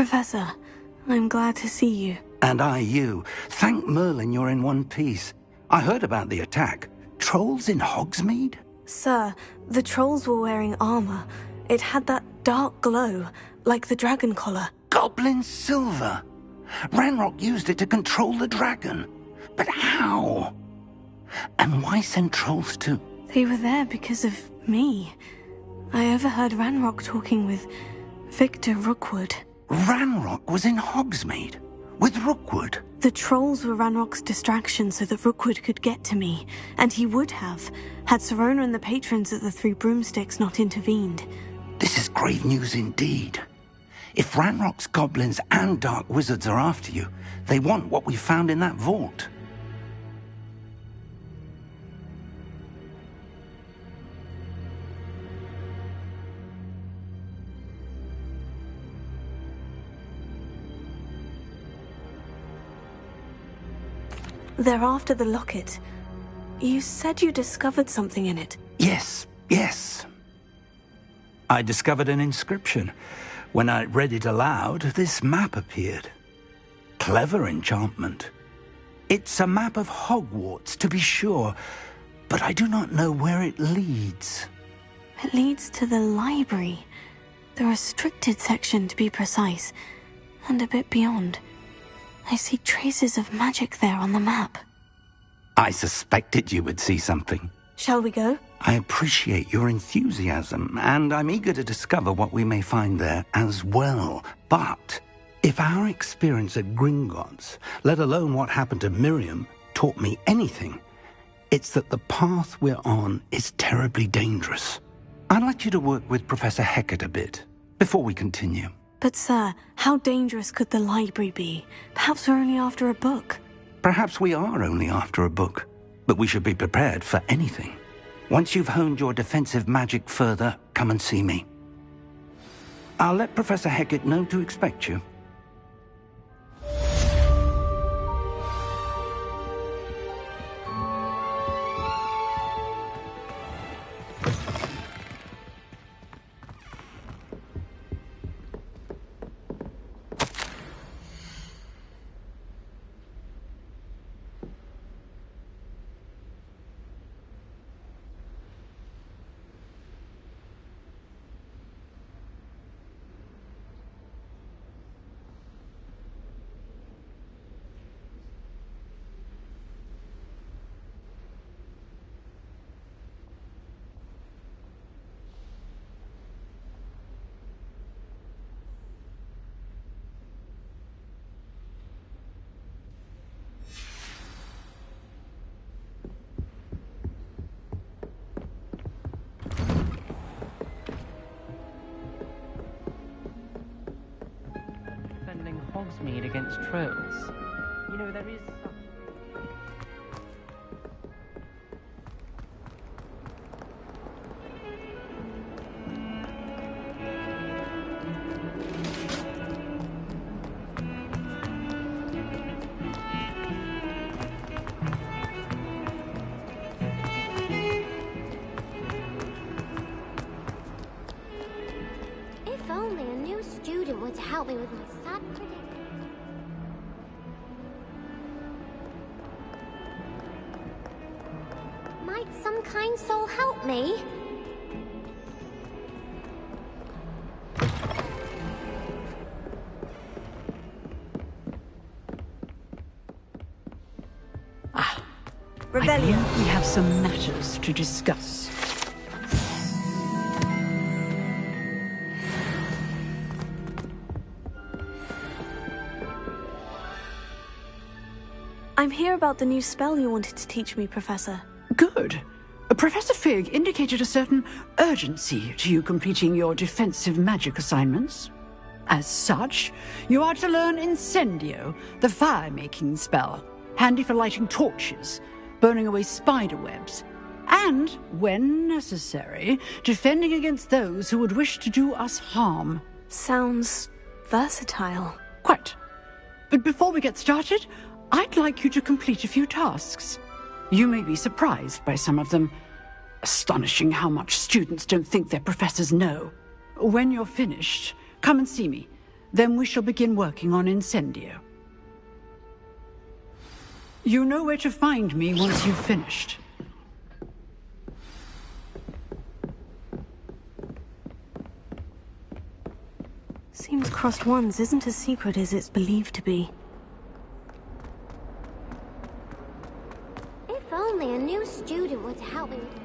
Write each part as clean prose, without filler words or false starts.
Professor, I'm glad to see you. And I you. Thank Merlin you're in one piece. I heard about the attack. Trolls in Hogsmeade? Sir, the trolls were wearing armor. It had that dark glow, like the dragon collar. Goblin silver! Ranrock used it to control the dragon. But how? And why send trolls too? They were there because of me. I overheard Ranrock talking with Victor Rookwood. Ranrock was in Hogsmeade? With Rookwood? The trolls were Ranrock's distraction so that Rookwood could get to me, and he would have, had Serona and the patrons at the Three Broomsticks not intervened. This is grave news indeed. If Ranrock's goblins and dark wizards are after you, they want what we found in that vault. They're after the locket. You said you discovered something in it. Yes. I discovered an inscription. When I read it aloud, this map appeared. Clever enchantment. It's a map of Hogwarts, to be sure, but I do not know where it leads. It leads to the library. The restricted section, to be precise, and a bit beyond. I see traces of magic there on the map. I suspected you would see something. Shall we go? I appreciate your enthusiasm, and I'm eager to discover what we may find there as well. But if our experience at Gringotts, let alone what happened to Miriam, taught me anything, it's that the path we're on is terribly dangerous. I'd like you to work with Professor Hecat a bit before we continue. But sir, how dangerous could the library be? Perhaps we're only after a book. Perhaps we are only after a book, but we should be prepared for anything. Once you've honed your defensive magic further, come and see me. I'll let Professor Hecat know to expect you. Hogsmeade against trolls. You know, there is something... If only a new student would help me with my sad predicament. Might some kind soul help me? Rebellion. I think we have some matters to discuss. I'm here about the new spell you wanted to teach me, Professor. Good. Professor Fig indicated a certain urgency to you completing your defensive magic assignments. As such, you are to learn Incendio, the fire-making spell, handy for lighting torches, burning away spider webs, and, when necessary, defending against those who would wish to do us harm. Sounds versatile. Quite. But before we get started, I'd like you to complete a few tasks. You may be surprised by some of them. Astonishing how much students don't think their professors know. When you're finished, come and see me. Then we shall begin working on Incendio. You know where to find me once you've finished. Seems Crossed Ones isn't as secret as it's believed to be. If only a new student were to help me with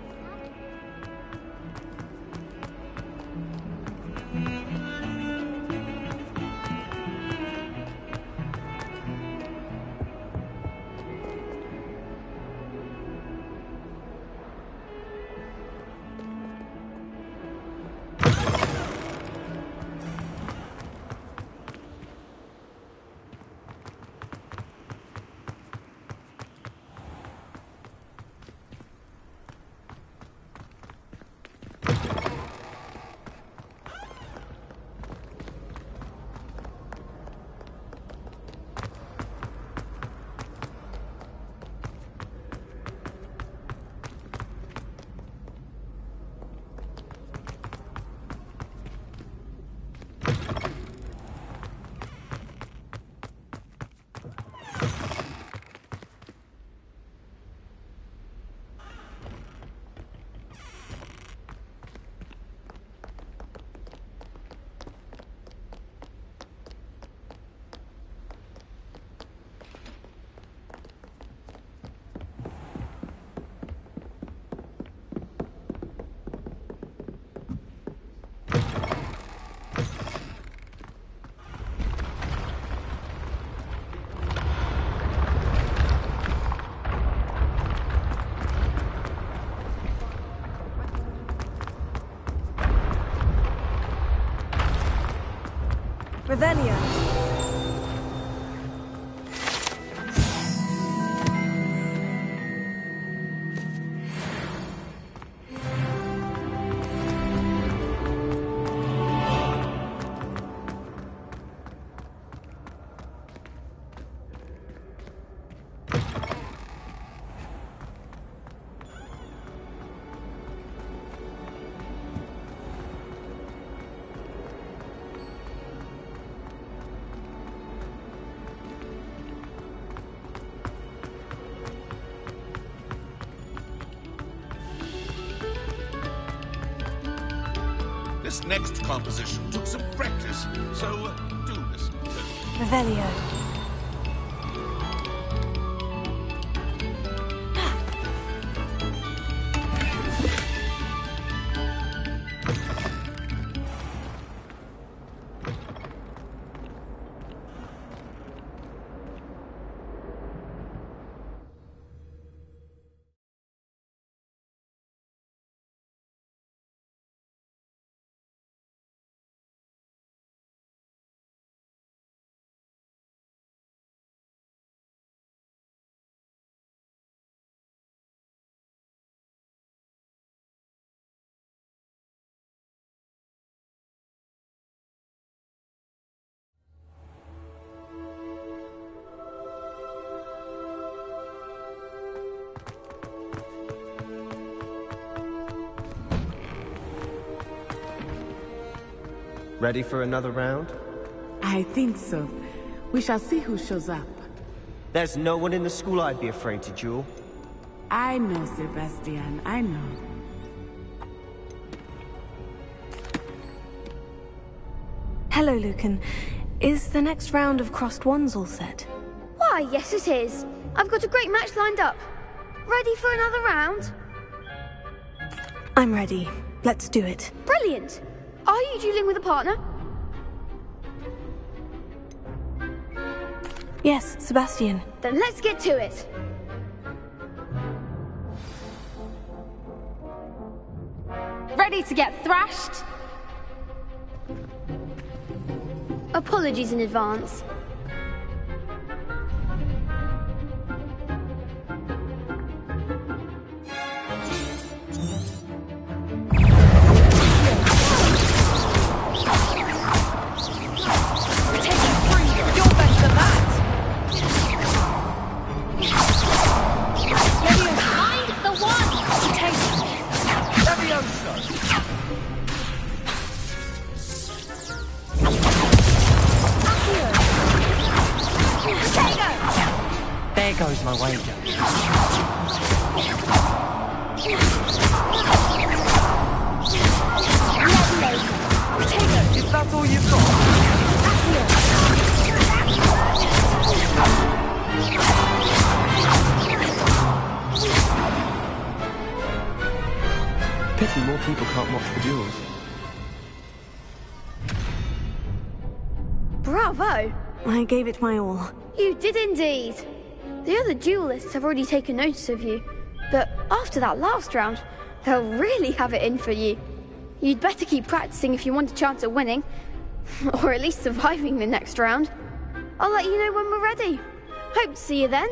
Revelio. This next composition took some practice, so do listen to it. Revelio. Ready for another round? I think so. We shall see who shows up. There's no one in the school I'd be afraid to duel. I know, Sebastian, I know. Hello, Lucan. Is the next round of Crossed Ones all set? Why, yes it is. I've got a great match lined up. Ready for another round? I'm ready. Let's do it. Brilliant. Are you dueling with a partner? Yes, Sebastian. Then let's get to it. Ready to get thrashed? Apologies in advance. wager. Is that all you've got? Pity more people can't watch the duels. Bravo! I gave it my all. You did indeed. The other duelists have already taken notice of you, but after that last round, they'll really have it in for you. You'd better keep practicing if you want a chance at winning, or at least surviving the next round. I'll let you know when we're ready. Hope to see you then.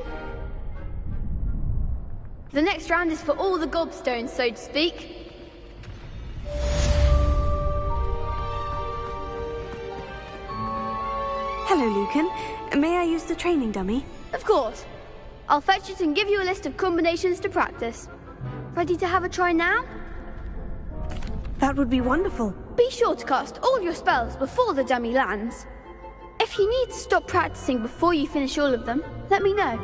The next round is for all the gobstones, so to speak. Hello, Lucan. May I use the training dummy? Of course. I'll fetch it and give you a list of combinations to practice. Ready to have a try now? That would be wonderful. Be sure to cast all your spells before the dummy lands. If you need to stop practicing before you finish all of them, let me know.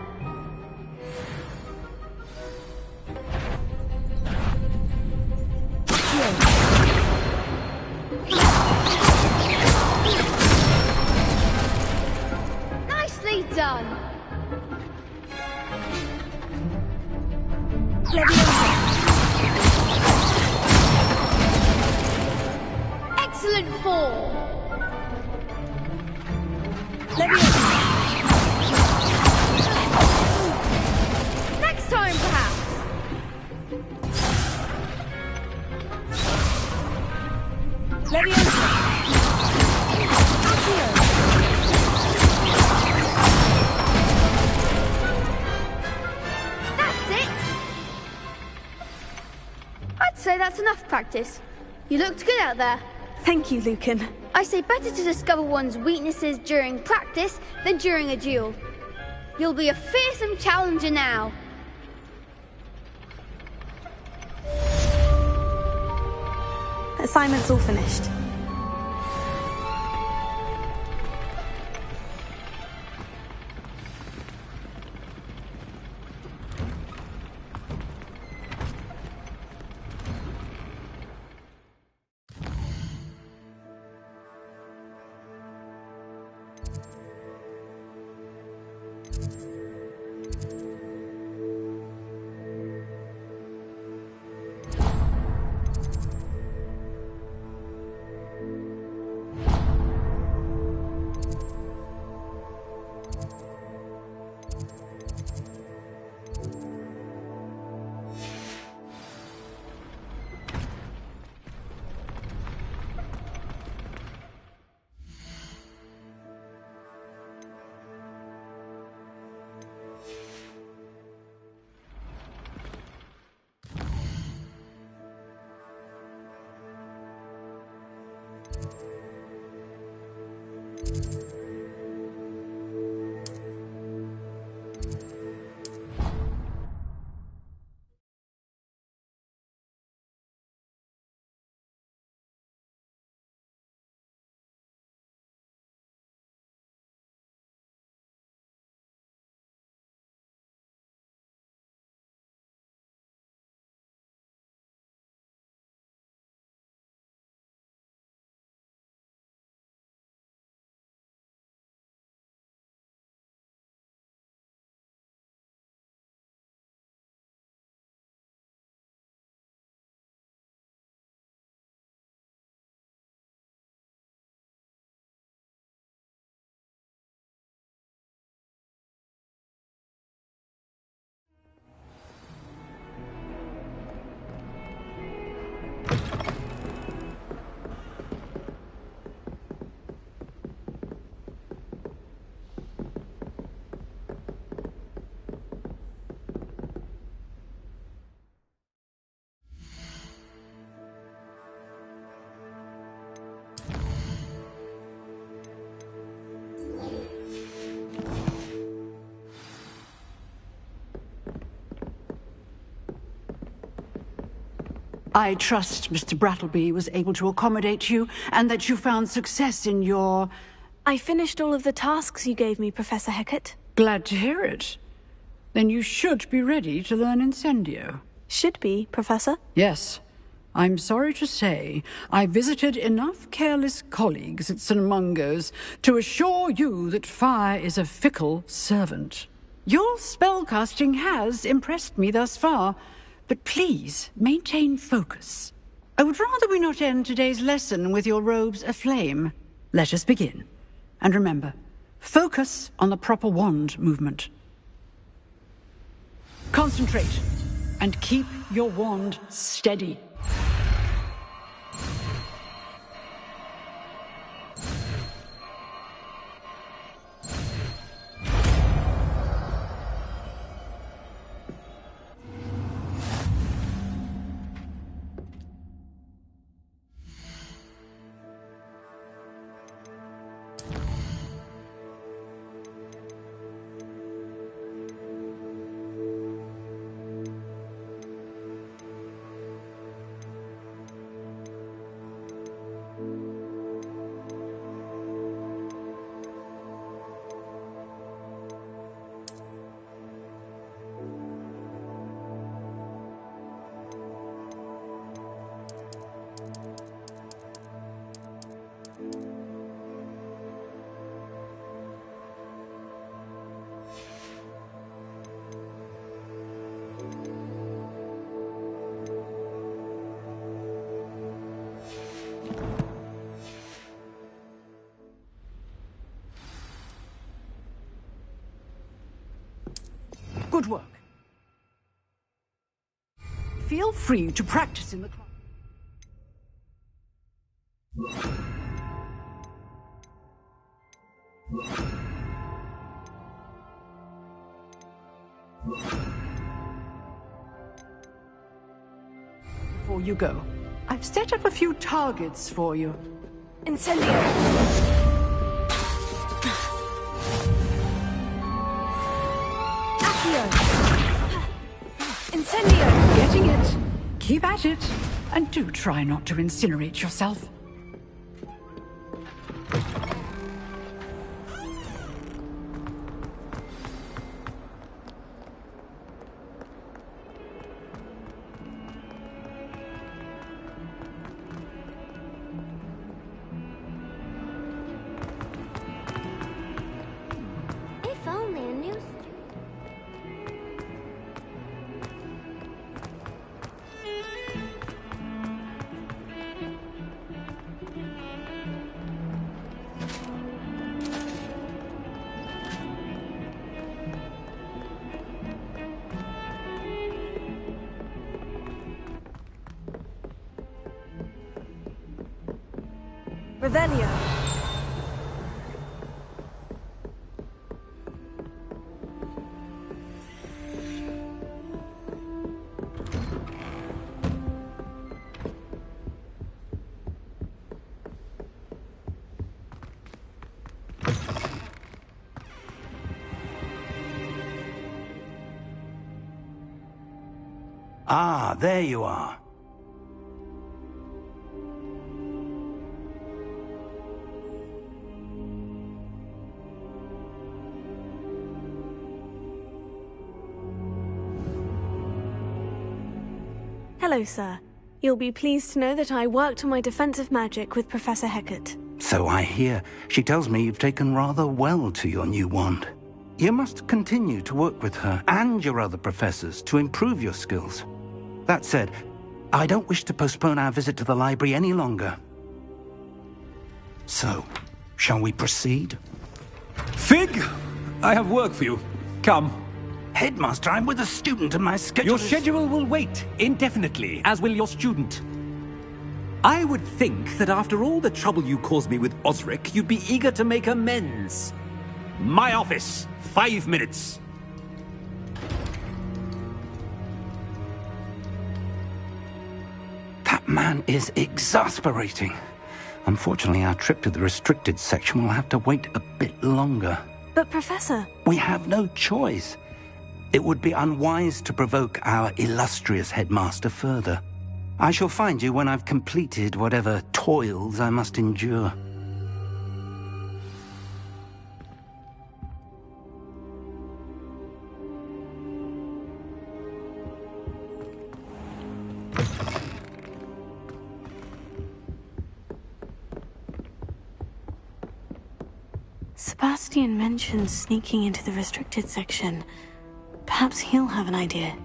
Nicely done. Excellent form. Next time, perhaps. That's it. I'd say that's enough practice. You looked good out there. Thank you, Lucan. I say better to discover one's weaknesses during practice than during a duel. You'll be a fearsome challenger now. Assignment's all finished. I trust Mr. Brattleby was able to accommodate you, and that you found success in your... I finished all of the tasks you gave me, Professor Hecat. Glad to hear it. then you should be ready to learn Incendio. Should be, Professor. Yes. I'm sorry to say, I visited enough careless colleagues at St. Mungo's to assure you that fire is a fickle servant. Your spellcasting has impressed me thus far, but please maintain focus. I would rather we not end today's lesson with your robes aflame. Let us begin. And remember, focus on the proper wand movement. Concentrate, and keep your wand steady. Good work. Feel free to practice in the class. Before you go, I've set up a few targets for you. Incendio! Incendio! Getting it. Keep at it. And do try not to incinerate yourself. If only a new... Revelio. Ah, there you are. Hello, sir. You'll be pleased to know that I worked on my defensive magic with Professor Heckert. So I hear. She tells me you've taken rather well to your new wand. You must continue to work with her and your other professors to improve your skills. That said, I don't wish to postpone our visit to the library any longer. So, shall we proceed? Fig, I have work for you. Come. Headmaster, I'm with a student and my schedule Your schedule will wait indefinitely, as will your student. I would think that after all the trouble you caused me with Osric, you'd be eager to make amends. My office, 5 minutes. That man is exasperating. Unfortunately, our trip to the restricted section will have to wait a bit longer. But, Professor... We have no choice. It would be unwise to provoke our illustrious headmaster further. I shall find you when I've completed whatever toils I must endure. Sebastian mentioned sneaking into the restricted section. Perhaps he'll have an idea.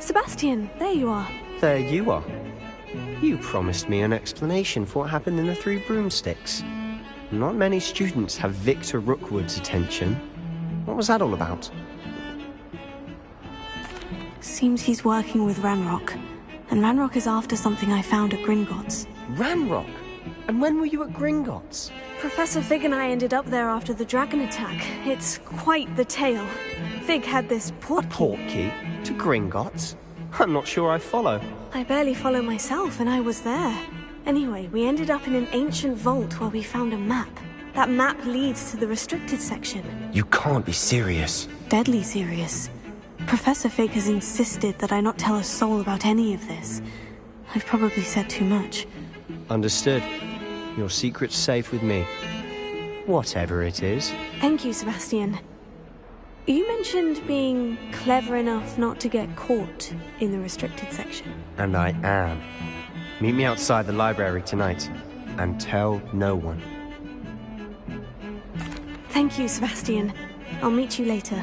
Sebastian, there you are. There you are. You promised me an explanation for what happened in the Three Broomsticks. Not many students have Victor Rookwood's attention. What was that all about? Seems he's working with Ranrock. And Ranrock is after something I found at Gringotts. Ranrock? And when were you at Gringotts? Professor Fig and I ended up there after the dragon attack. It's quite the tale. Fig had this portkey. A portkey? To Gringotts? I'm not sure I follow. I barely follow myself, and I was there. Anyway, we ended up in an ancient vault where we found a map. That map leads to the restricted section. You can't be serious. Deadly serious. Professor Fig has insisted that I not tell a soul about any of this. I've probably said too much. Understood. Your secret's safe with me. Whatever it is. Thank you, Sebastian. You mentioned being clever enough not to get caught in the restricted section. And I am. Meet me outside the library tonight, and tell no one. Thank you, Sebastian. I'll meet you later.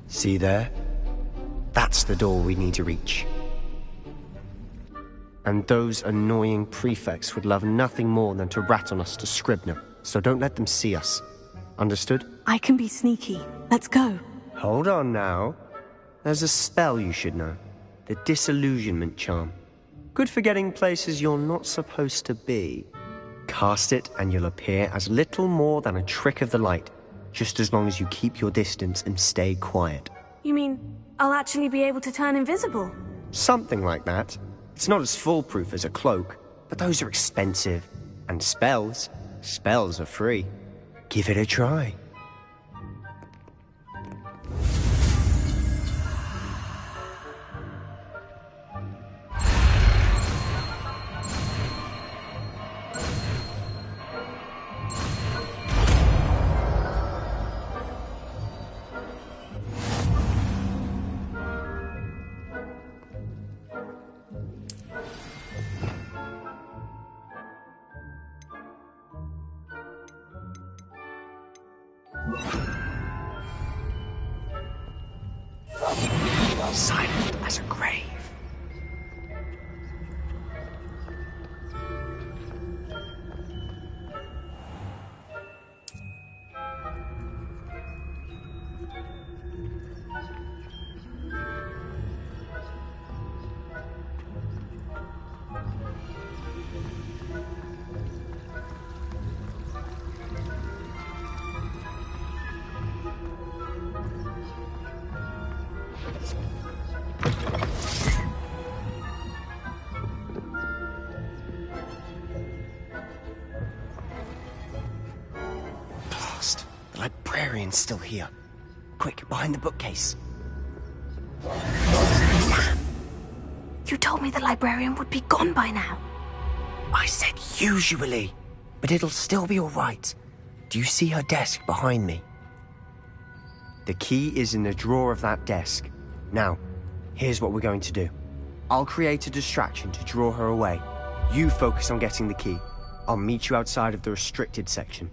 See there? That's the door we need to reach. And those annoying prefects would love nothing more than to rat on us to Scribner, so don't let them see us. Understood? I can be sneaky. Let's go. Hold on now. There's a spell you should know. The Disillusionment Charm. Good for getting places you're not supposed to be. Cast it and you'll appear as little more than a trick of the light, just as long as you keep your distance and stay quiet. You mean I'll actually be able to turn invisible? Something like that. It's not as foolproof as a cloak, but those are expensive. And spells are free. Give it a try. Silent as a grave. Librarian's still here. Quick, behind the bookcase. You told me the librarian would be gone by now. I said usually, but it'll still be all right. Do you see her desk behind me? The key is in the drawer of that desk. Now, here's what we're going to do. I'll create a distraction to draw her away. You focus on getting the key. I'll meet you outside of the restricted section.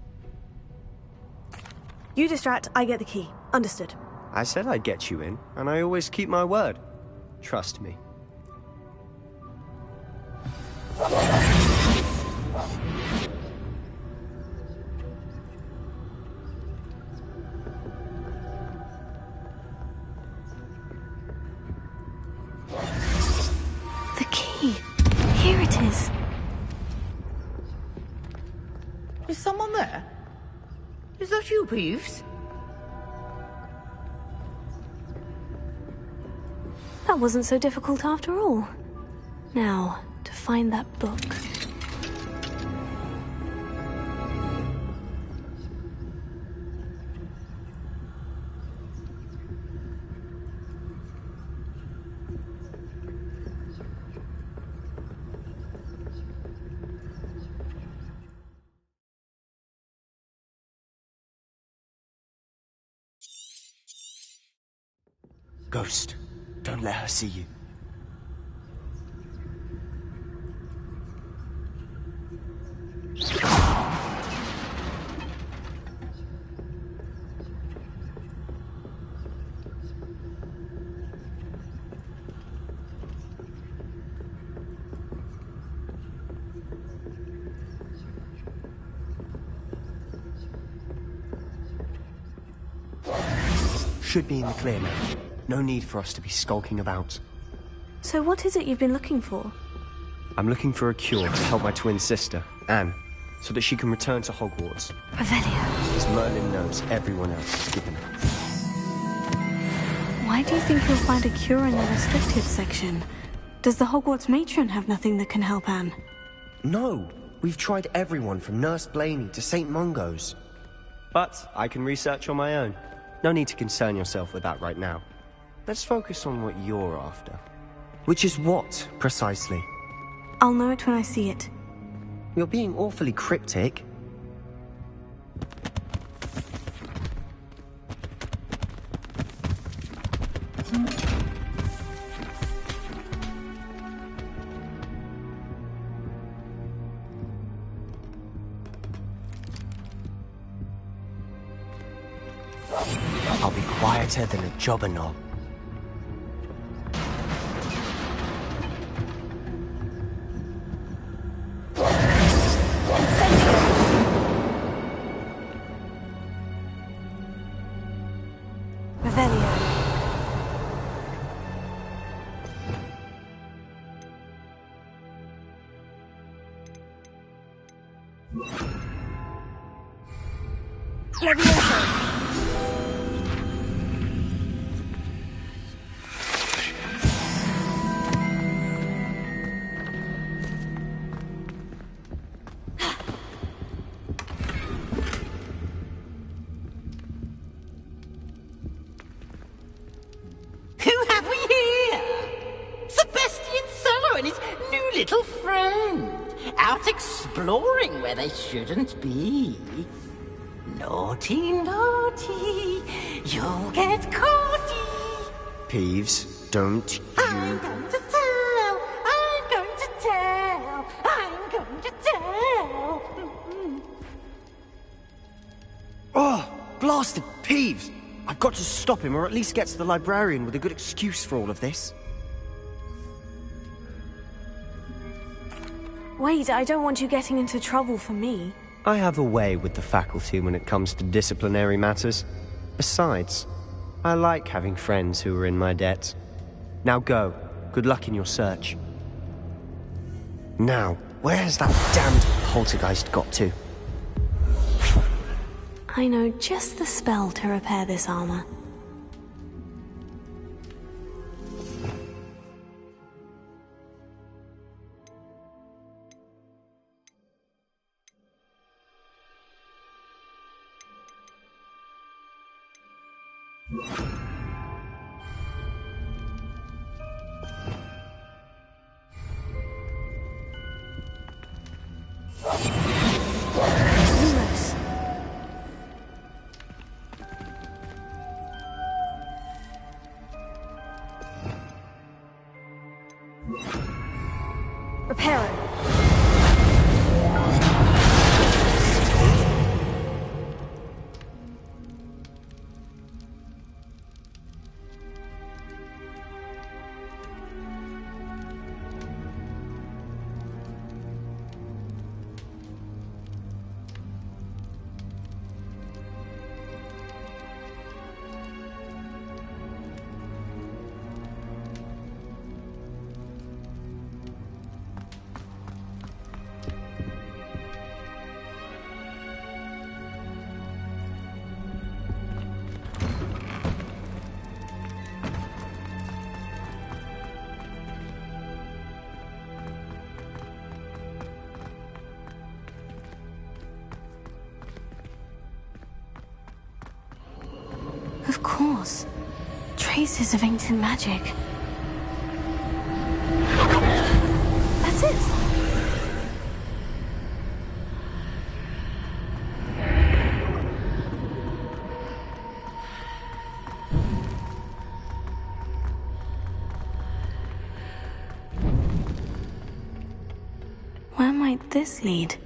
You distract, I get the key. Understood. I said I'd get you in, and I always keep my word. Trust me. The key. Here it is. Is someone there? Is that you, Peeves? That wasn't so difficult after all. Now, to find that book. Ghost, don't let her see you. Should be in the clear now. No need for us to be skulking about. So what is it you've been looking for? I'm looking for a cure to help my twin sister, Anne, so that she can return to Hogwarts. Revelio. As Merlin knows everyone else is given her. Why do you think you'll find a cure in the restricted section? Does the Hogwarts matron have nothing that can help Anne? No! We've tried everyone from Nurse Blaney to St. Mungo's. But I can research on my own. No need to concern yourself with that right now. Let's focus on what you're after. Which is what, precisely? I'll know it when I see it. You're being awfully cryptic. I'll be quieter than a jobber knob. Little friend, out exploring where they shouldn't be. Naughty, naughty, you'll get caughty. Peeves, don't you... I'm going to tell, I'm going to tell, I'm going to tell. Oh, blasted Peeves! I've got to stop him, or at least get to the librarian with a good excuse for all of this. Wait, I don't want you getting into trouble for me. I have a way with the faculty when it comes to disciplinary matters. Besides, I like having friends who are in my debt. Now go. Good luck in your search. Now, where has that damned poltergeist got to? I know just the spell to repair this armor. Of course. Traces of ancient magic. That's it! Where might this lead?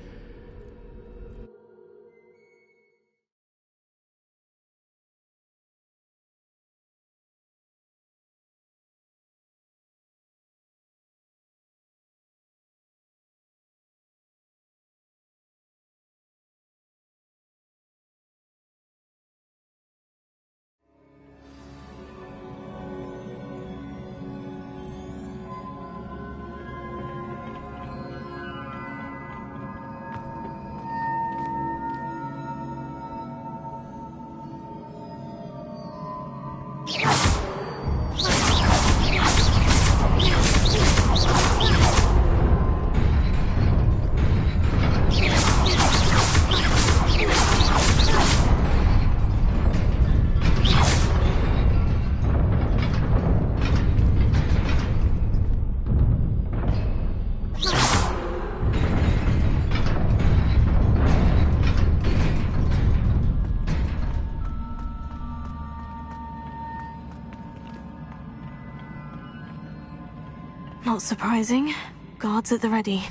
Not surprising. Guards at the ready.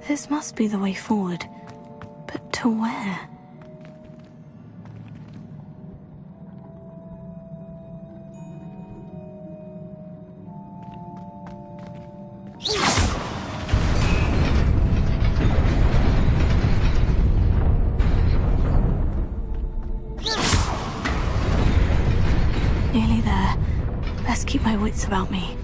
This must be the way forward. But to where? Nearly there. Best keep my wits about me.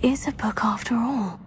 Is a book after all.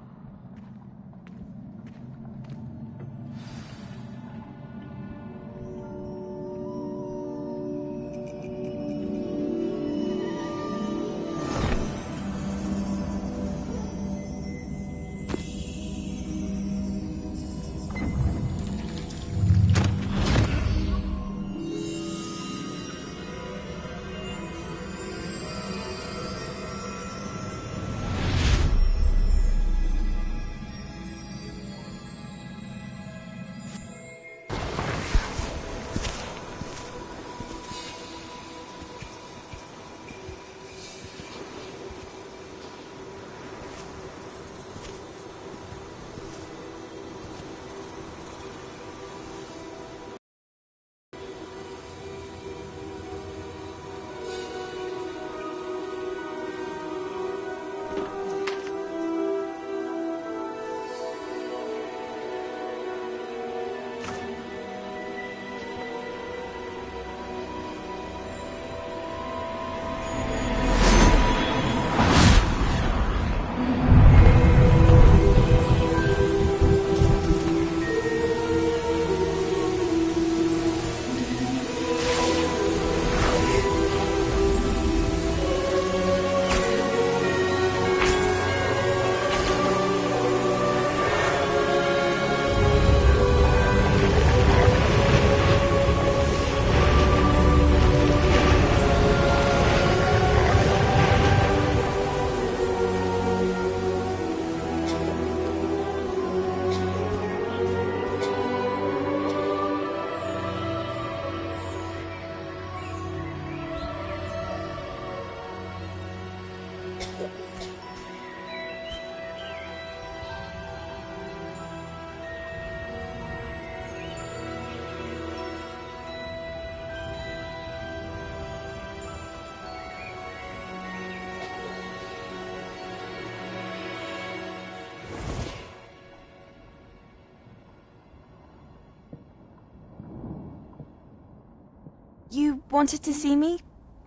You wanted to see me?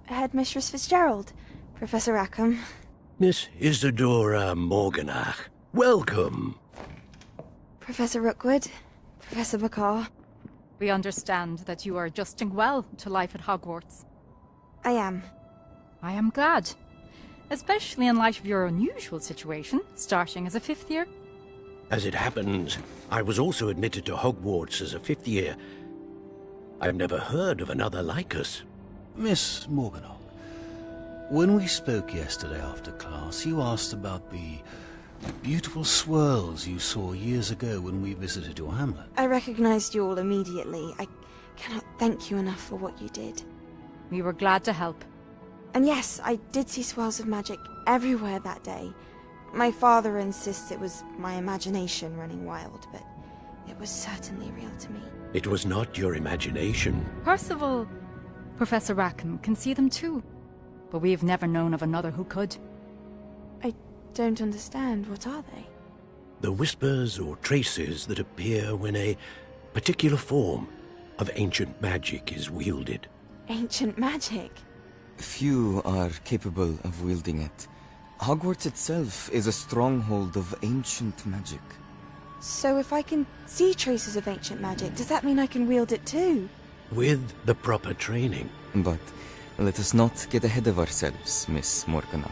Headmistress Fitzgerald, Professor Rackham. Miss Isadora Morganach, welcome. Professor Rookwood, Professor McCaw. We understand that you are adjusting well to life at Hogwarts. I am. I am glad. Especially in light of your unusual situation, starting as a 5th year. As it happens, I was also admitted to Hogwarts as a 5th year. I've never heard of another like us. Miss Morganach, when we spoke yesterday after class, you asked about the beautiful swirls you saw years ago when we visited your hamlet. I recognized you all immediately. I cannot thank you enough for what you did. We were glad to help. And yes, I did see swirls of magic everywhere that day. My father insists it was my imagination running wild, but it was certainly real to me. It was not your imagination. Percival, Professor Rackham can see them too, but we have never known of another who could. I don't understand. What are they? The whispers or traces that appear when a particular form of ancient magic is wielded. Ancient magic? Few are capable of wielding it. Hogwarts itself is a stronghold of ancient magic. So if I can see traces of ancient magic, does that mean I can wield it too? With the proper training. But let us not get ahead of ourselves, Miss Morganach.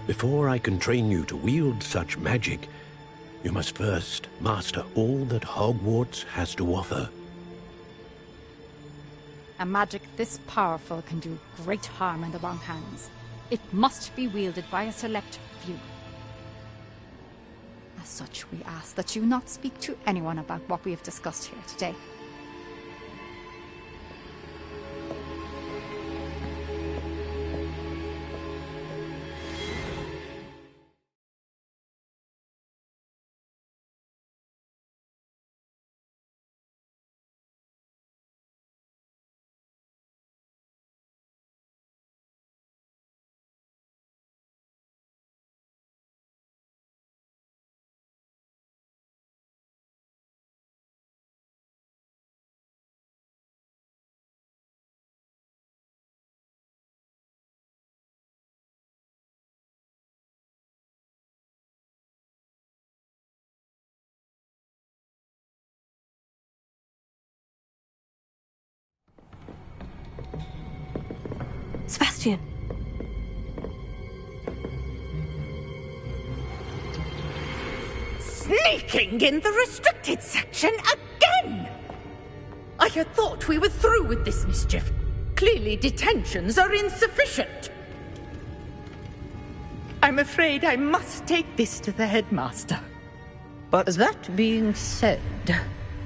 Before I can train you to wield such magic, you must first master all that Hogwarts has to offer. A magic this powerful can do great harm in the wrong hands. It must be wielded by a select few. As such, we ask that you not speak to anyone about what we have discussed here today. Sebastian! Sneaking in the restricted section again! I had thought we were through with this mischief. Clearly detentions are insufficient. I'm afraid I must take this to the headmaster. But that being said,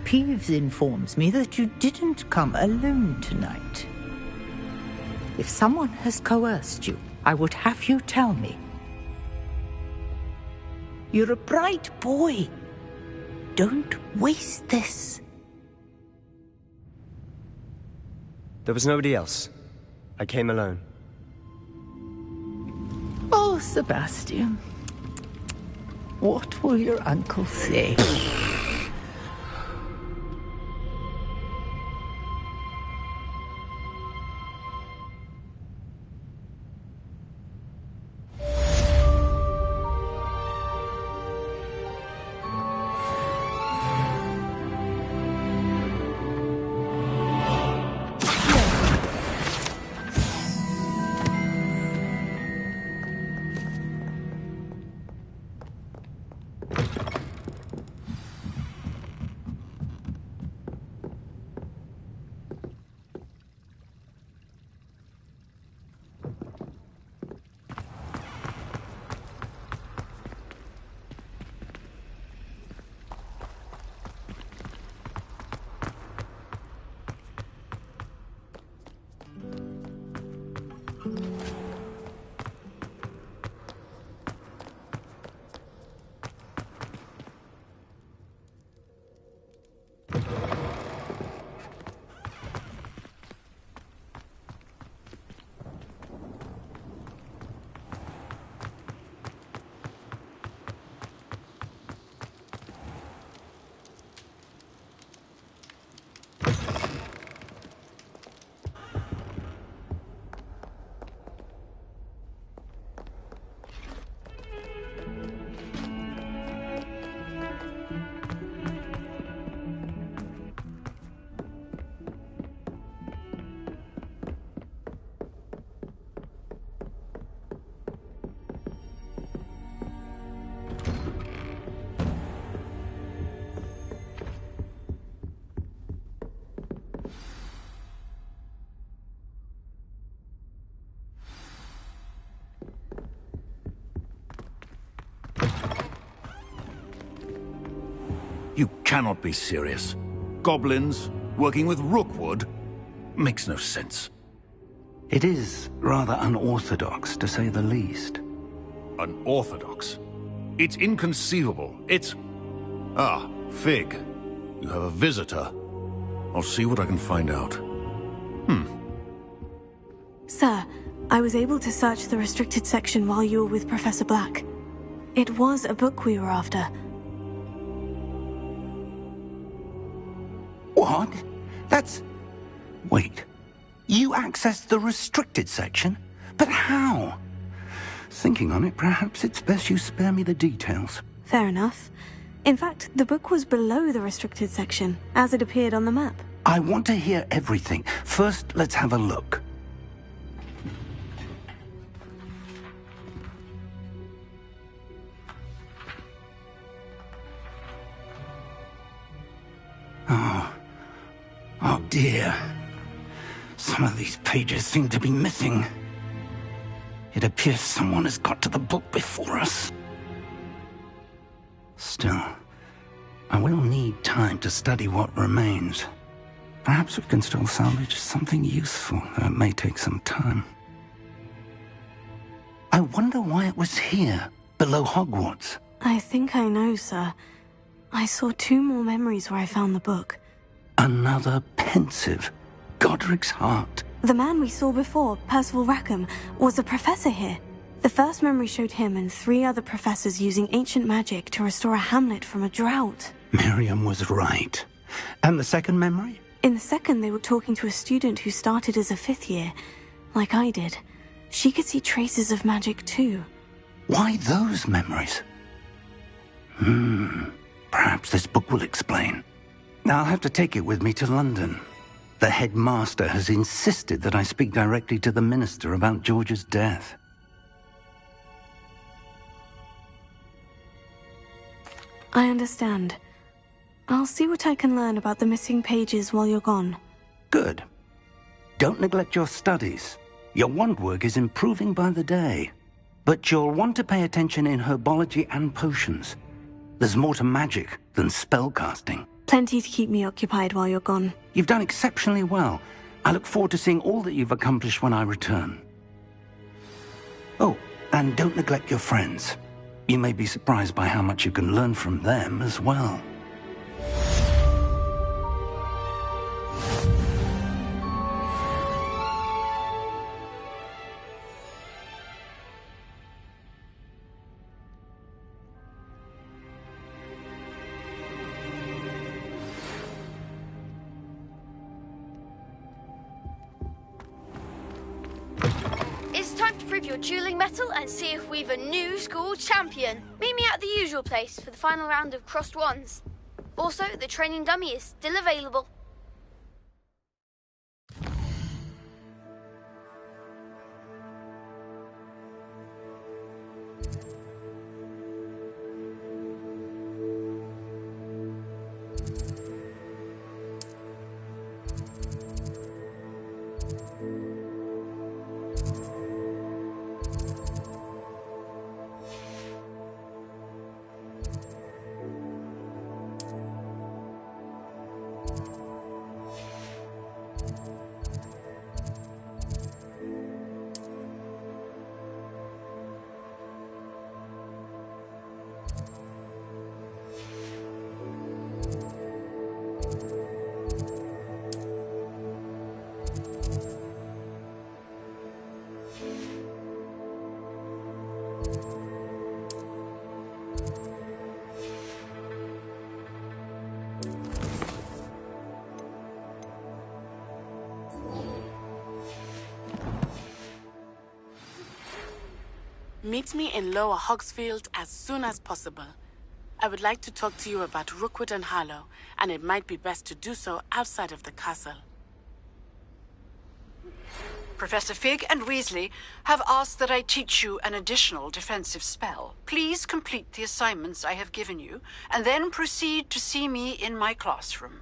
Peeves informs me that you didn't come alone tonight. If someone has coerced you, I would have you tell me. You're a bright boy. Don't waste this. There was nobody else. I came alone. Oh, Sebastian. What will your uncle say? You cannot be serious. Goblins working with Rookwood? Makes no sense. It is rather unorthodox, to say the least. Unorthodox? It's inconceivable. It's... Ah, Fig. You have a visitor. I'll see what I can find out. Sir, I was able to search the restricted section while you were with Professor Black. It was a book we were after. What? That's... Wait. You accessed the restricted section? But how? Thinking on it, perhaps it's best you spare me the details. Fair enough. In fact, the book was below the restricted section, as it appeared on the map. I want to hear everything. First, let's have a look. Oh dear. Some of these pages seem to be missing. It appears someone has got to the book before us. Still, I will need time to study what remains. Perhaps we can still salvage something useful, though it may take some time. I wonder why it was here, below Hogwarts. I think I know, sir. I saw 2 more memories where I found the book. Another pensive. Godric's heart. The man we saw before, Percival Rackham, was a professor here. The first memory showed him and 3 other professors using ancient magic to restore a hamlet from a drought. Miriam was right. And the second memory? In the second, they were talking to a student who started as a 5th year, like I did. She could see traces of magic too. Why those memories? Perhaps this book will explain. I'll have to take it with me to London. The headmaster has insisted that I speak directly to the minister about George's death. I understand. I'll see what I can learn about the missing pages while you're gone. Good. Don't neglect your studies. Your wand work is improving by the day. But you'll want to pay attention in herbology and potions. There's more to magic than spellcasting. Plenty to keep me occupied while you're gone. You've done exceptionally well. I look forward to seeing all that you've accomplished when I return. Oh, and don't neglect your friends. You may be surprised by how much you can learn from them as well. It's time to prove your dueling mettle and see if we've a new school champion. Meet me at the usual place for the final round of crossed wands. Also, the training dummy is still available. Meet me in Lower Hogsfield as soon as possible. I would like to talk to you about Rookwood and Harlow, and it might be best to do so outside of the castle. Professor Fig and Weasley have asked that I teach you an additional defensive spell. Please complete the assignments I have given you, and then proceed to see me in my classroom.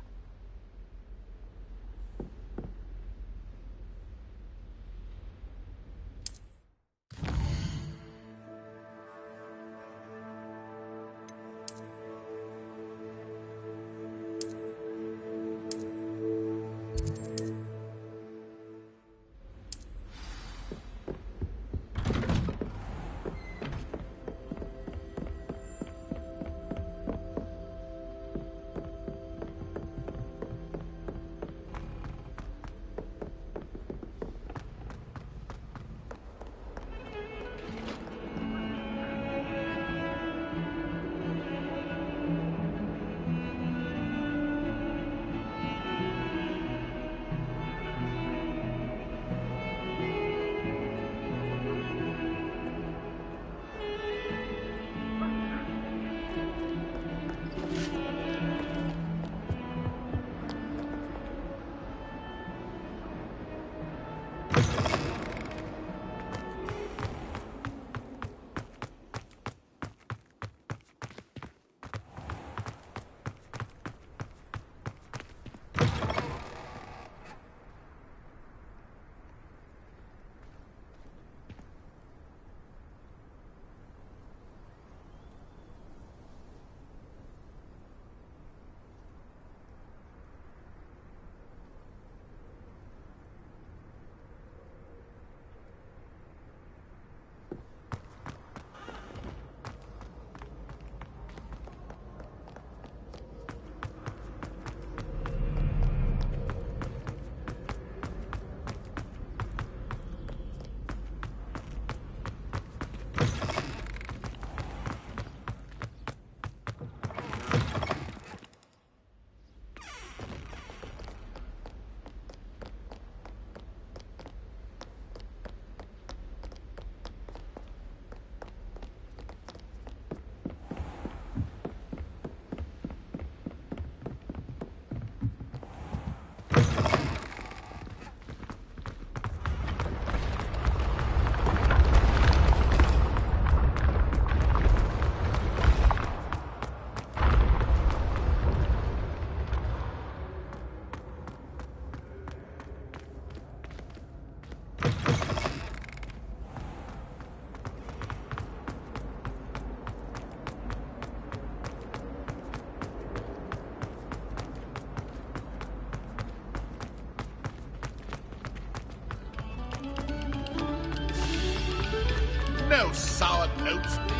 No sour notes, please.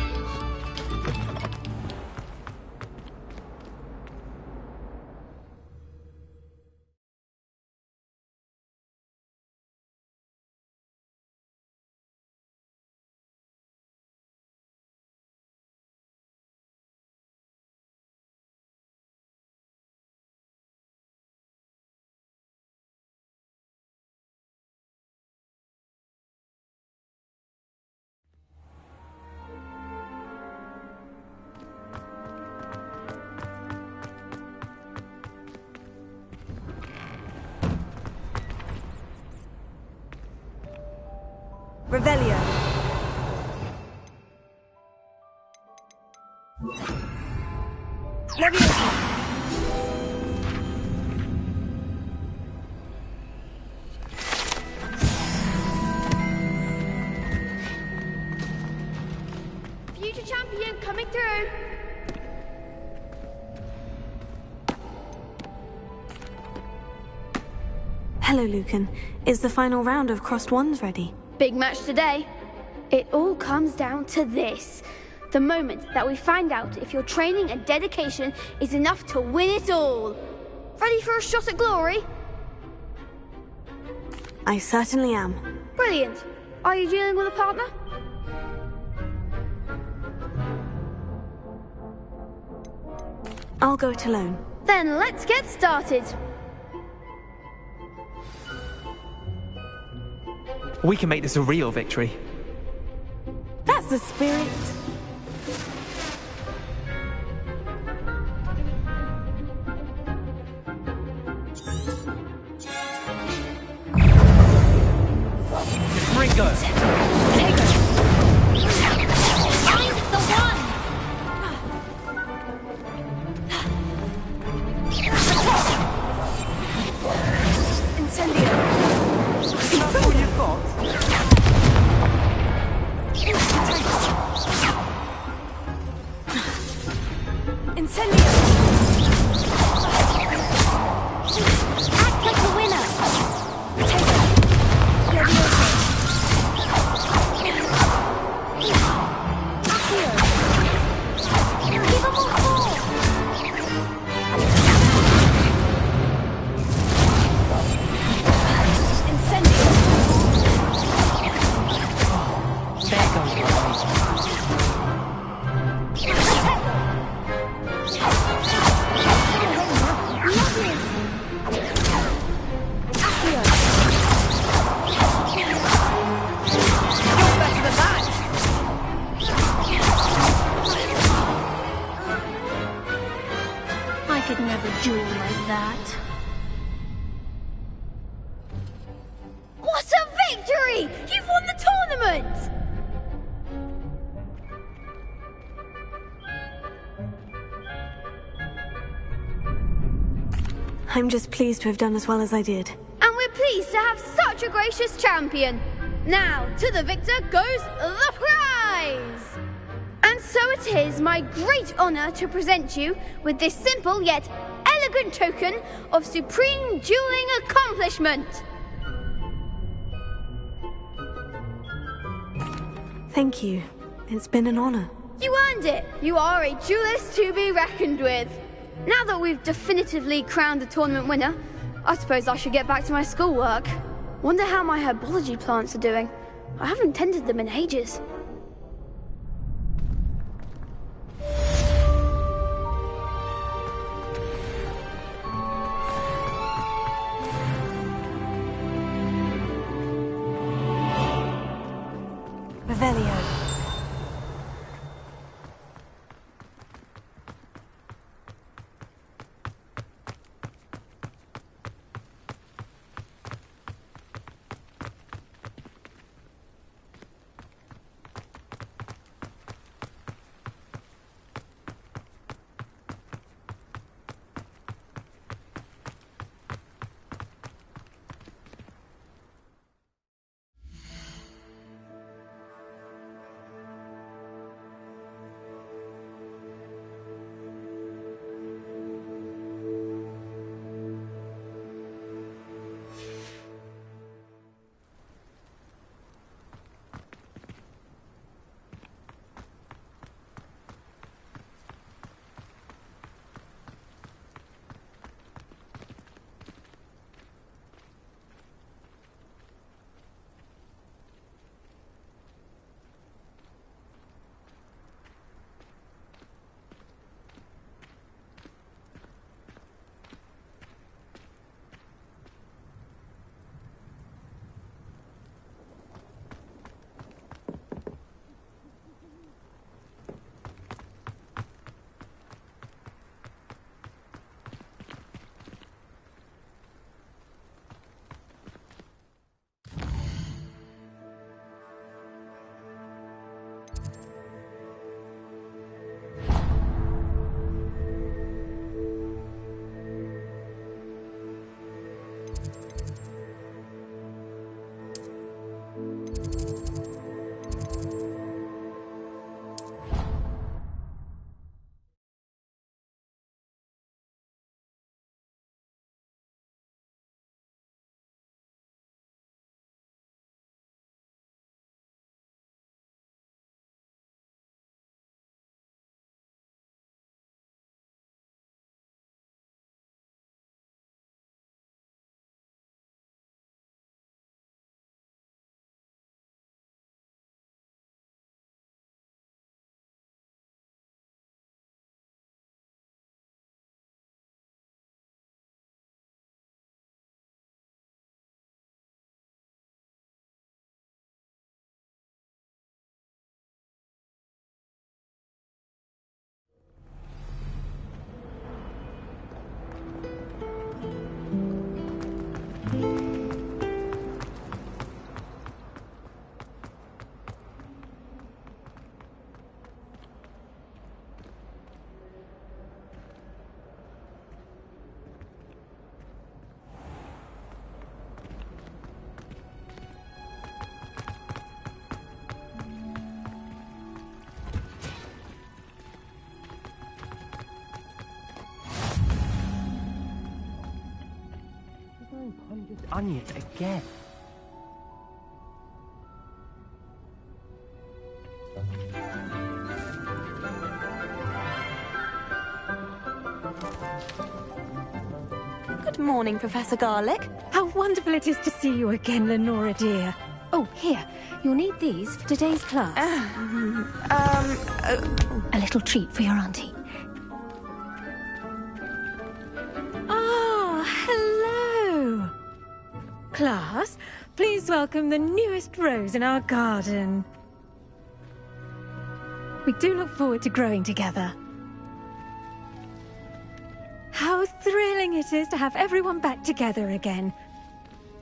Revelio. Leviosa. Future champion coming through. Hello, Lucan. Is the final round of Crossed Ones ready? Big match today. It all comes down to this. The moment that we find out if your training and dedication is enough to win it all. Ready for a shot at glory? I certainly am. Brilliant. Are you dealing with a partner? I'll go it alone. Then let's get started. We can make this a real victory. That's the spirit. Ringo! Take it! Find the one! Incendio! That's all you've got? Incendio! Act like a winner! Take it! Leviosa! Accio! Give them all four! Incendio! There goes my way. I could never duel like that. What a victory! You've won the tournament! I'm just pleased to have done as well as I did. And we're pleased to have such a gracious champion. Now, to the victor goes the prize! And so it is my great honor to present you with this simple yet elegant token of supreme dueling accomplishment. Thank you. It's been an honor. You earned it. You are a duelist to be reckoned with. Now that we've definitively crowned the tournament winner, I suppose I should get back to my schoolwork. Wonder how my herbology plants are doing. I haven't tended them in ages. Revelio. on it again. Good morning, Professor Garlick. How wonderful it is to see you again, Lenora dear. Oh, here. You'll need these for today's class. A little treat for your auntie. Ah, hello. Class, please welcome the newest rose in our garden. We do look forward to growing together. How thrilling it is to have everyone back together again.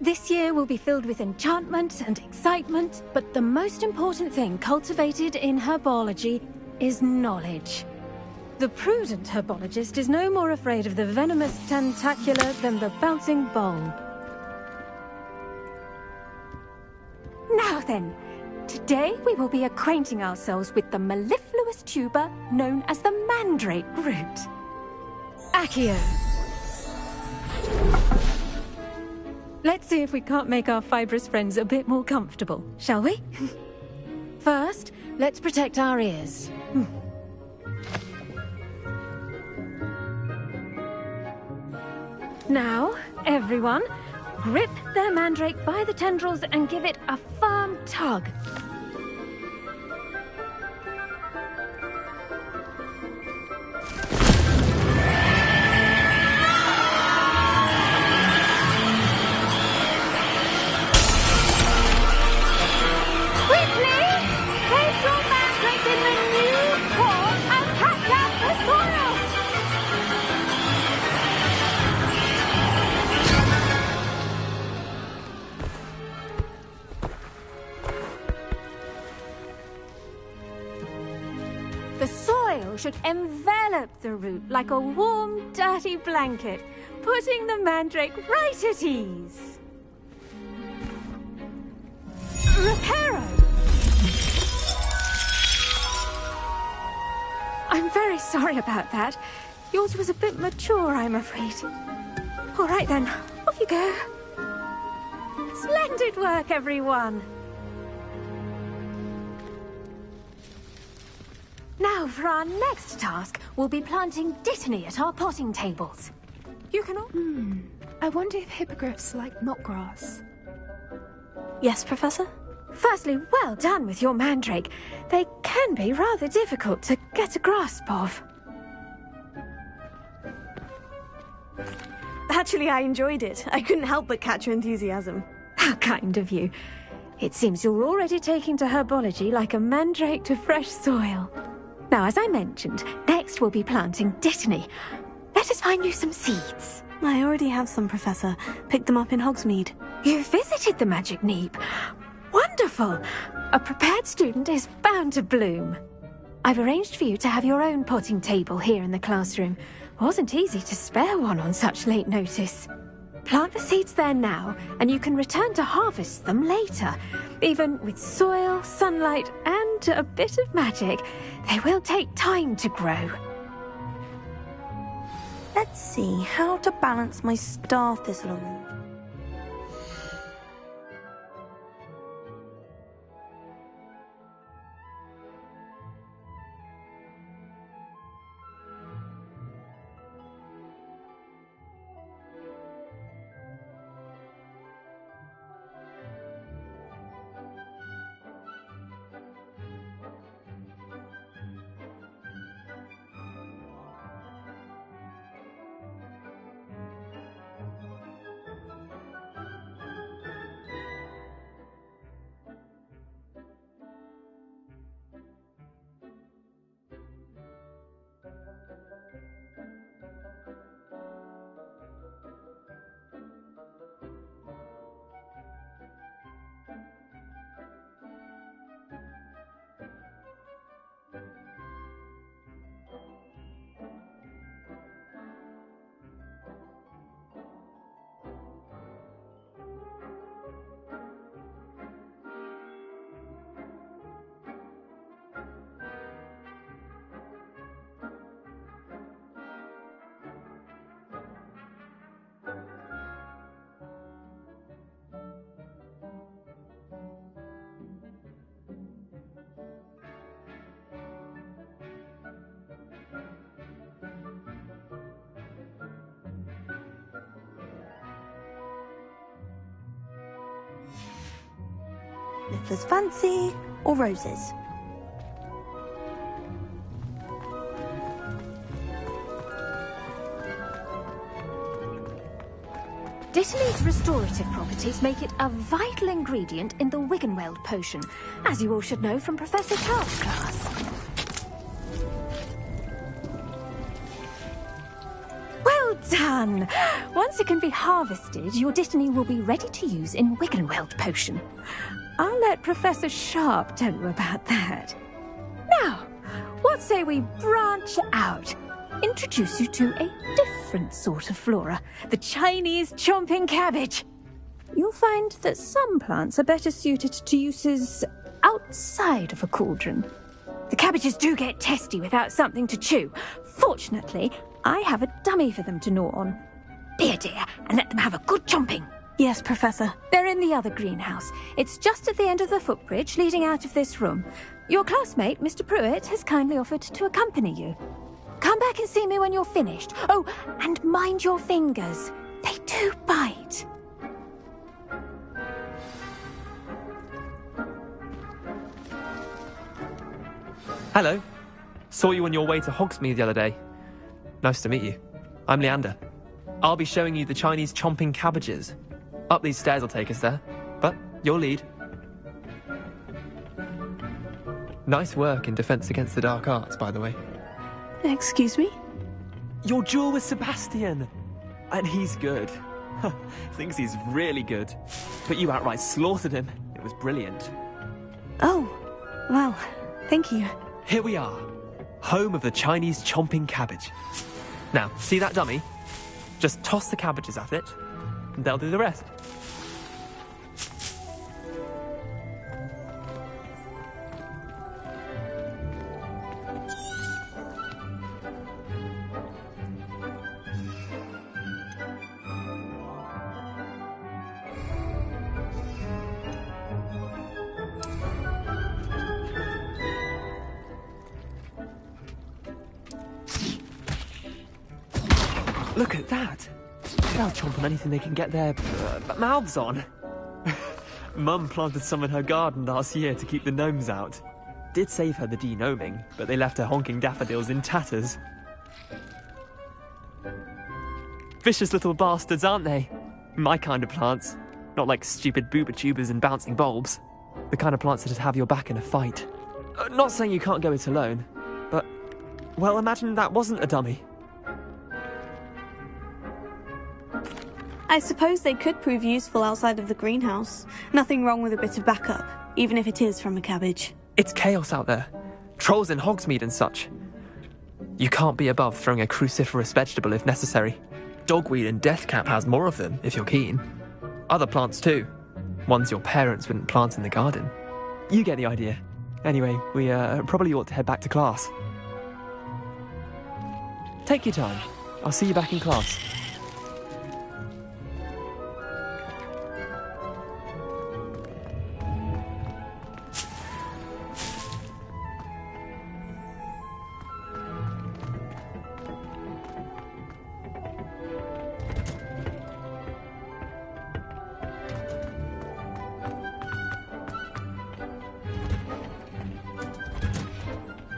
This year will be filled with enchantment and excitement, but the most important thing cultivated in herbology is knowledge. The prudent herbologist is no more afraid of the venomous tentacula than the bouncing bulb. Now then, today we will be acquainting ourselves with the mellifluous tuber known as the mandrake root. Accio. Let's see if we can't make our fibrous friends a bit more comfortable, shall we? First, let's protect our ears. Now, everyone, grip their mandrake by the tendrils and give it a firm tug. The soil should envelop the root like a warm, dirty blanket, putting the mandrake right at ease. Reparo! I'm very sorry about that. Yours was a bit mature, I'm afraid. All right then, off you go. Splendid work, everyone. Now, for our next task, we'll be planting dittany at our potting tables. You can all... I wonder if hippogriffs like knotgrass. Yes, Professor? Firstly, well done with your mandrake. They can be rather difficult to get a grasp of. Actually, I enjoyed it. I couldn't help but catch your enthusiasm. How kind of you. It seems you're already taking to herbology like a mandrake to fresh soil. Now, as I mentioned, next we'll be planting dittany. Let us find you some seeds. I already have some, Professor. Picked them up in Hogsmeade. You visited the Magic Neep. Wonderful! A prepared student is bound to bloom. I've arranged for you to have your own potting table here in the classroom. Wasn't easy to spare one on such late notice. Plant the seeds there now, and you can return to harvest them later. Even with soil, sunlight, and a bit of magic, they will take time to grow. Let's see how to balance my star thistle on. Niffler's Fancy, or Roses? Dittany's restorative properties make it a vital ingredient in the Wiggenweld potion, as you all should know from Professor Charles' class. Well done! Once it can be harvested, your Dittany will be ready to use in Wiggenweld potion. I'll let Professor Sharp tell you about that. Now, what say we branch out? Introduce you to a different sort of flora, the Chinese chomping cabbage. You'll find that some plants are better suited to uses outside of a cauldron. The cabbages do get testy without something to chew. Fortunately, I have a dummy for them to gnaw on. Be a dear and let them have a good chomping. Yes, Professor. They're in the other greenhouse. It's just at the end of the footbridge leading out of this room. Your classmate, Mr. Pruitt, has kindly offered to accompany you. Come back and see me when you're finished. Oh, and mind your fingers. They do bite. Hello. Saw you on your way to Hogsmeade the other day. Nice to meet you. I'm Leander. I'll be showing you the Chinese chomping cabbages. Up these stairs will take us there, but you'll lead. Nice work in Defense Against the Dark Arts, by the way. Excuse me? Your duel with Sebastian! And he's good. Thinks he's really good. But you outright slaughtered him. It was brilliant. Oh, well, thank you. Here we are. Home of the Chinese chomping cabbage. Now, see that dummy? Just toss the cabbages at it, and they'll do the rest. Look at that! They'll chomp on anything they can get their mouths on. Mum planted some in her garden last year to keep the gnomes out. Did save her the de-gnoming, but they left her honking daffodils in tatters. Vicious little bastards, aren't they? My kind of plants. Not like stupid booba tubers and bouncing bulbs. The kind of plants that'd have your back in a fight. Not saying you can't go it alone, but... well, imagine that wasn't a dummy. I suppose they could prove useful outside of the greenhouse. Nothing wrong with a bit of backup, even if it is from a cabbage. It's chaos out there. Trolls in Hogsmeade and such. You can't be above throwing a cruciferous vegetable if necessary. Dogweed and deathcap has more of them, if you're keen. Other plants too. Ones your parents wouldn't plant in the garden. You get the idea. Anyway, we probably ought to head back to class. Take your time. I'll see you back in class.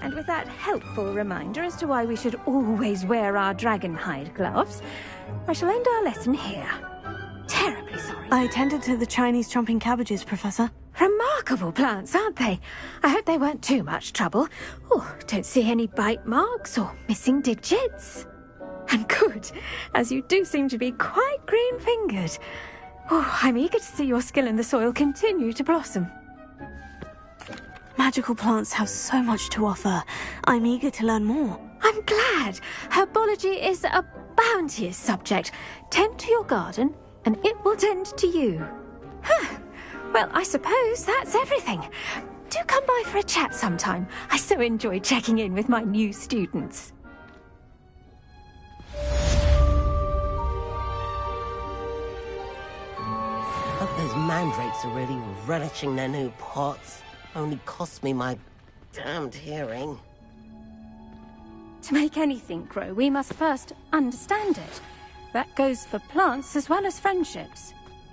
And with that helpful reminder as to why we should always wear our dragonhide gloves, I shall end our lesson here. Terribly sorry. I attended to the Chinese chomping cabbages, Professor. Remarkable plants, aren't they? I hope they weren't too much trouble. Oh, don't see any bite marks or missing digits. And good, as you do seem to be quite green-fingered. Oh, I'm eager to see your skill in the soil continue to blossom. Magical plants have so much to offer. I'm eager to learn more. I'm glad. Herbology is a bounteous subject. Tend to your garden, and it will tend to you. Huh. Well, I suppose that's everything. Do come by for a chat sometime. I so enjoy checking in with my new students. Hope those mandrakes are really relishing their new pots. Only cost me my damned hearing. To make anything grow, we must first understand it. That goes for plants as well as friendships.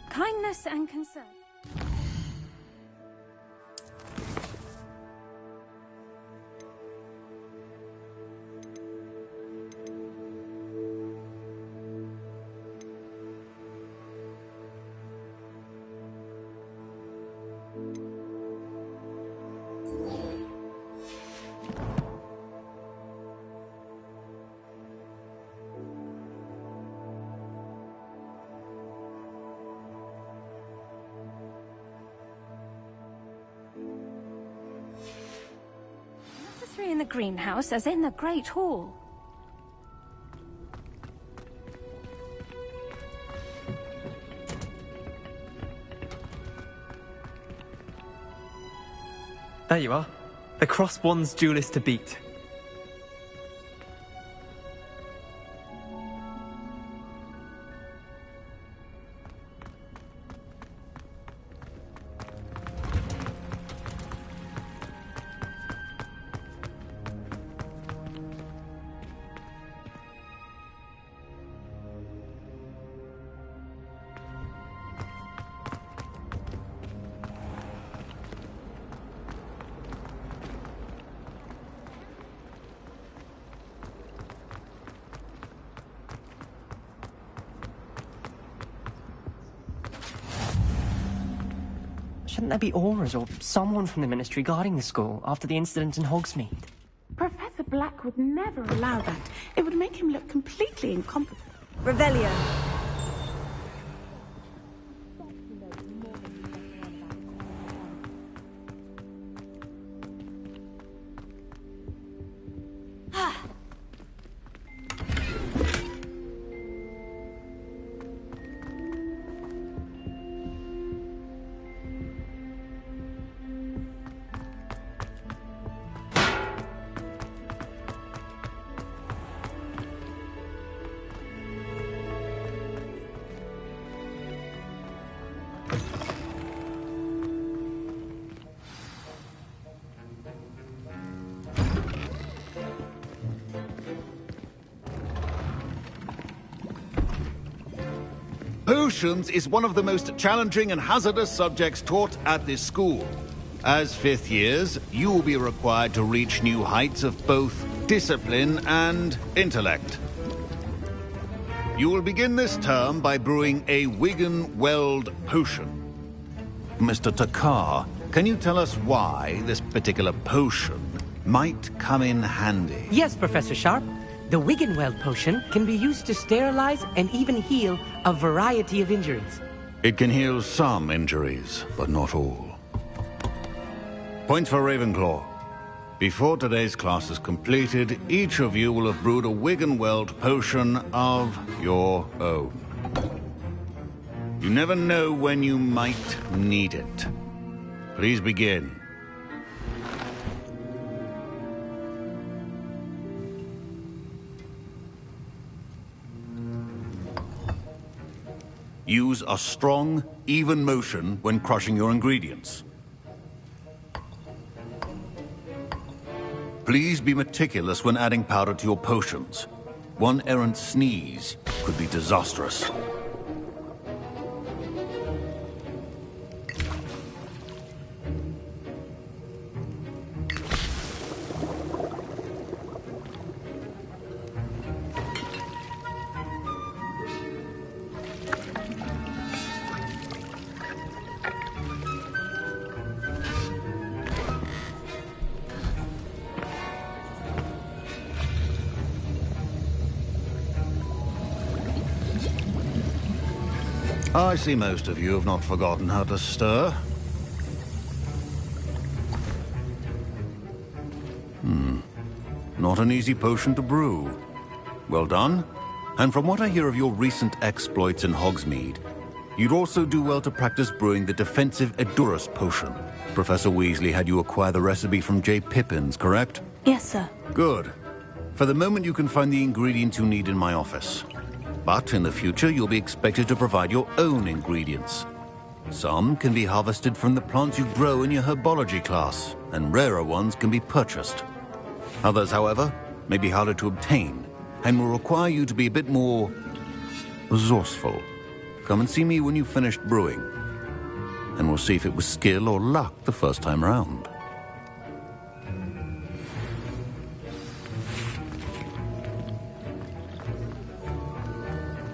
Kindness and concern. nursery in the greenhouse as in the Great Hall. There you are. The Cross Wands duelist to beat. Shouldn't there be auras or someone from the Ministry guarding the school after the incident in Hogsmeade? Professor Black would never allow that. It would make him look completely incompetent. Revelio. Potions is one of the most challenging and hazardous subjects taught at this school. As fifth years, you will be required to reach new heights of both discipline and intellect. You will begin this term by brewing a Wigan-Weld potion. Mr. Takar, can you tell us why this particular potion might come in handy? Yes, Professor Sharp. The Wiggenweld potion can be used to sterilize and even heal a variety of injuries. It can heal some injuries, but not all. Point for Ravenclaw. Before today's class is completed, each of you will have brewed a Wiggenweld potion of your own. You never know when you might need it. Please begin. Use a strong, even motion when crushing your ingredients. Please be meticulous when adding powder to your potions. One errant sneeze could be disastrous. I see most of you have not forgotten how to stir. Not an easy potion to brew. Well done. And from what I hear of your recent exploits in Hogsmeade, you'd also do well to practice brewing the defensive Edurus potion. Professor Weasley had you acquire the recipe from J. Pippins, correct? Yes, sir. Good. For the moment, you can find the ingredients you need in my office. But in the future, you'll be expected to provide your own ingredients. Some can be harvested from the plants you grow in your herbology class, and rarer ones can be purchased. Others, however, may be harder to obtain, and will require you to be a bit more resourceful. Come and see me when you've finished brewing, and we'll see if it was skill or luck the first time round.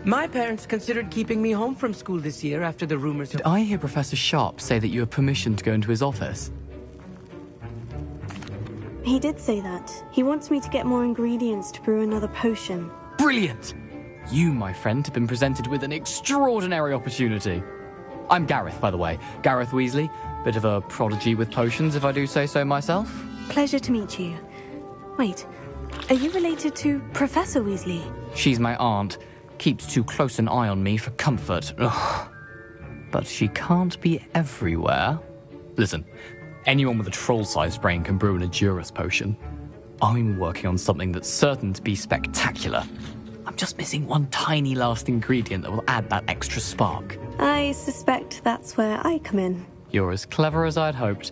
My parents considered keeping me home from school this year after the rumors of... Did I hear Professor Sharp say that you have permission to go into his office? He did say that. He wants me to get more ingredients to brew another potion. Brilliant! You, my friend, have been presented with an extraordinary opportunity. I'm Gareth, by the way. Gareth Weasley. Bit of a prodigy with potions, if I do say so myself. Pleasure to meet you. Wait, are you related to Professor Weasley? She's my aunt. Keeps too close an eye on me for comfort. Ugh. But she can't be everywhere. Listen, anyone with a troll-sized brain can brew an Edurus potion. I'm working on something that's certain to be spectacular. I'm just missing one tiny last ingredient that will add that extra spark. I suspect that's where I come in. You're as clever as I'd hoped.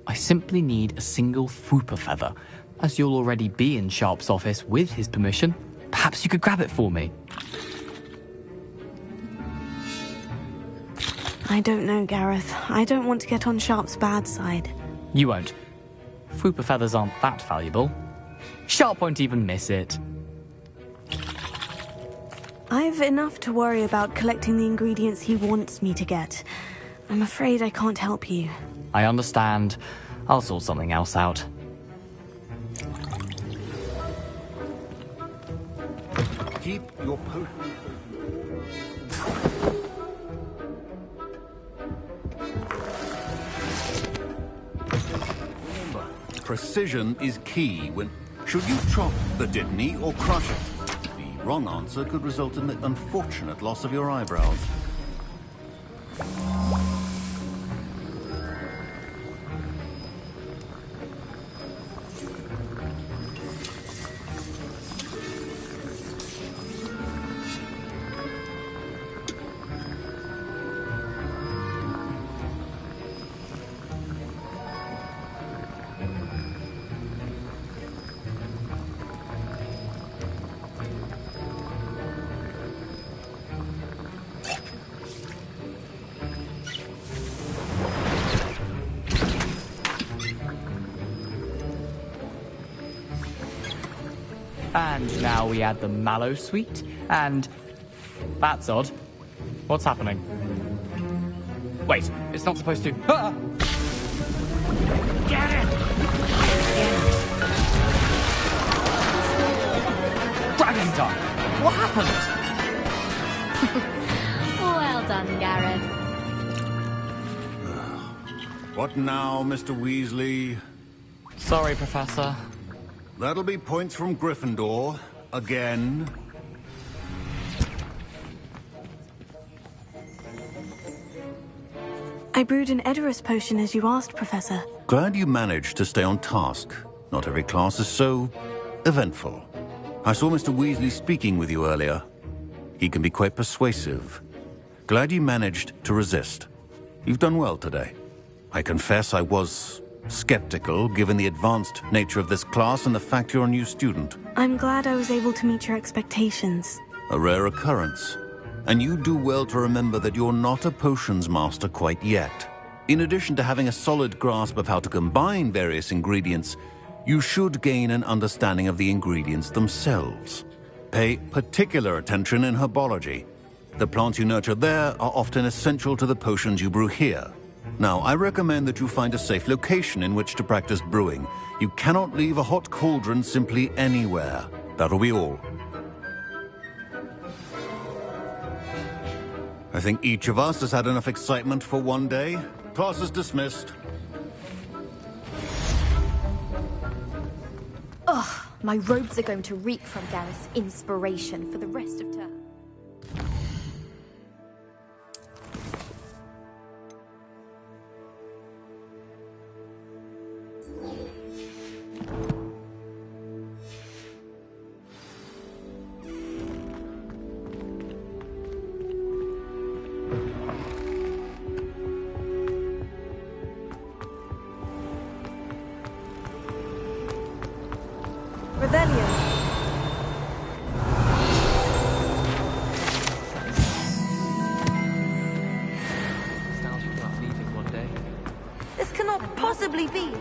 I simply need a single Fwooper feather. As you'll already be in Sharp's office with his permission, perhaps you could grab it for me. I don't know, Gareth. I don't want to get on Sharp's bad side. You won't. Fwooper feathers aren't that valuable. Sharp won't even miss it. I've enough to worry about collecting the ingredients he wants me to get. I'm afraid I can't help you. I understand. I'll sort something else out. Keep your potion. Remember, precision is key when... Should you chop the Didney or crush it? The wrong answer could result in the unfortunate loss of your eyebrows. And now we add the mallow sweet, and... That's odd. What's happening? Wait, it's not supposed to... Ah! Get it! Dragon Tongue! What happened? Well done, Gareth. What now, Mr. Weasley? Sorry, Professor. That'll be points from Gryffindor. Again. I brewed an Edurus potion as you asked, Professor. Glad you managed to stay on task. Not every class is so... eventful. I saw Mr. Weasley speaking with you earlier. He can be quite persuasive. Glad you managed to resist. You've done well today. I confess I was... skeptical, given the advanced nature of this class and the fact you're a new student. I'm glad I was able to meet your expectations. A rare occurrence. And you do well to remember that you're not a potions master quite yet. In addition to having a solid grasp of how to combine various ingredients, you should gain an understanding of the ingredients themselves. Pay particular attention in herbology. The plants you nurture there are often essential to the potions you brew here. Now, I recommend that you find a safe location in which to practice brewing. You cannot leave a hot cauldron simply anywhere. That'll be all. I think each of us has had enough excitement for one day. Class is dismissed. Ugh, my robes are going to reek from Gareth's inspiration for the rest of term. This cannot possibly be.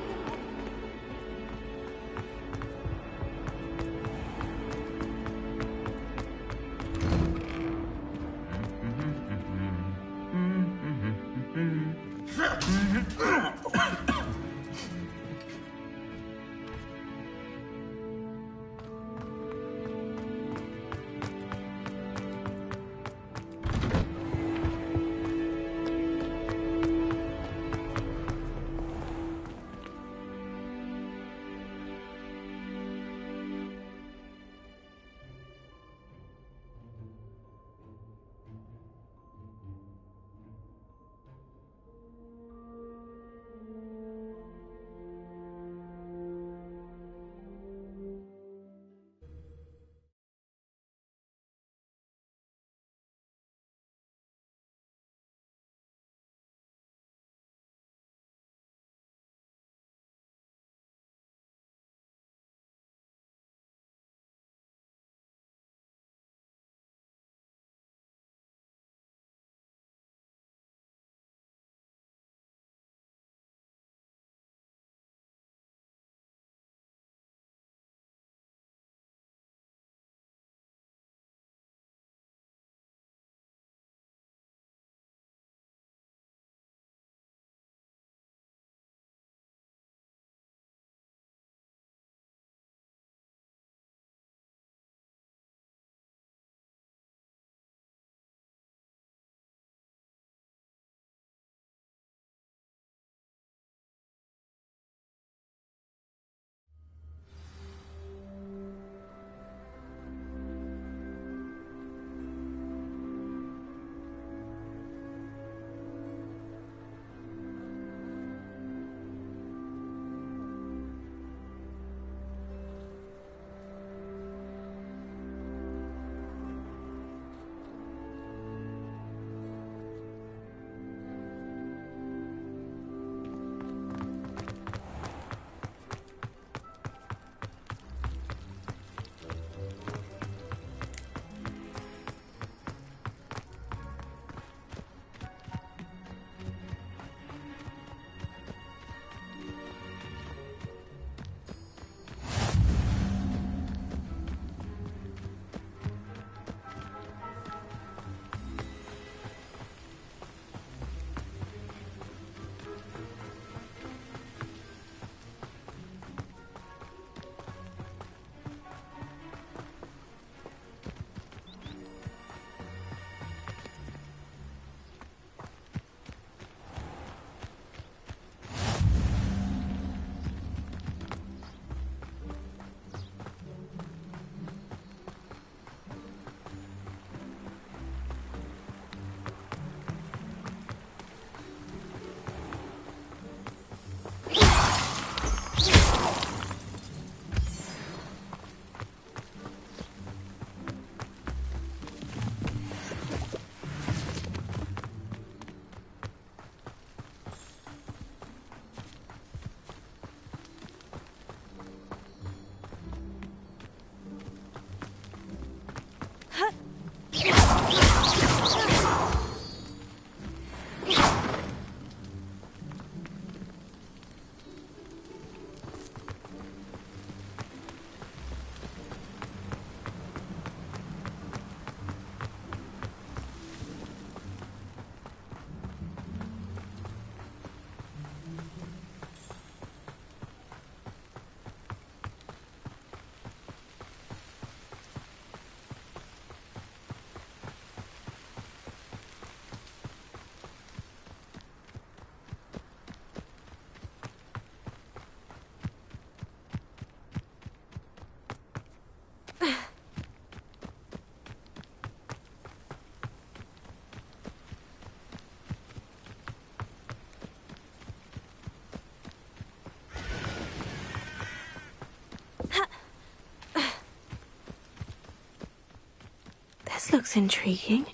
This looks intriguing.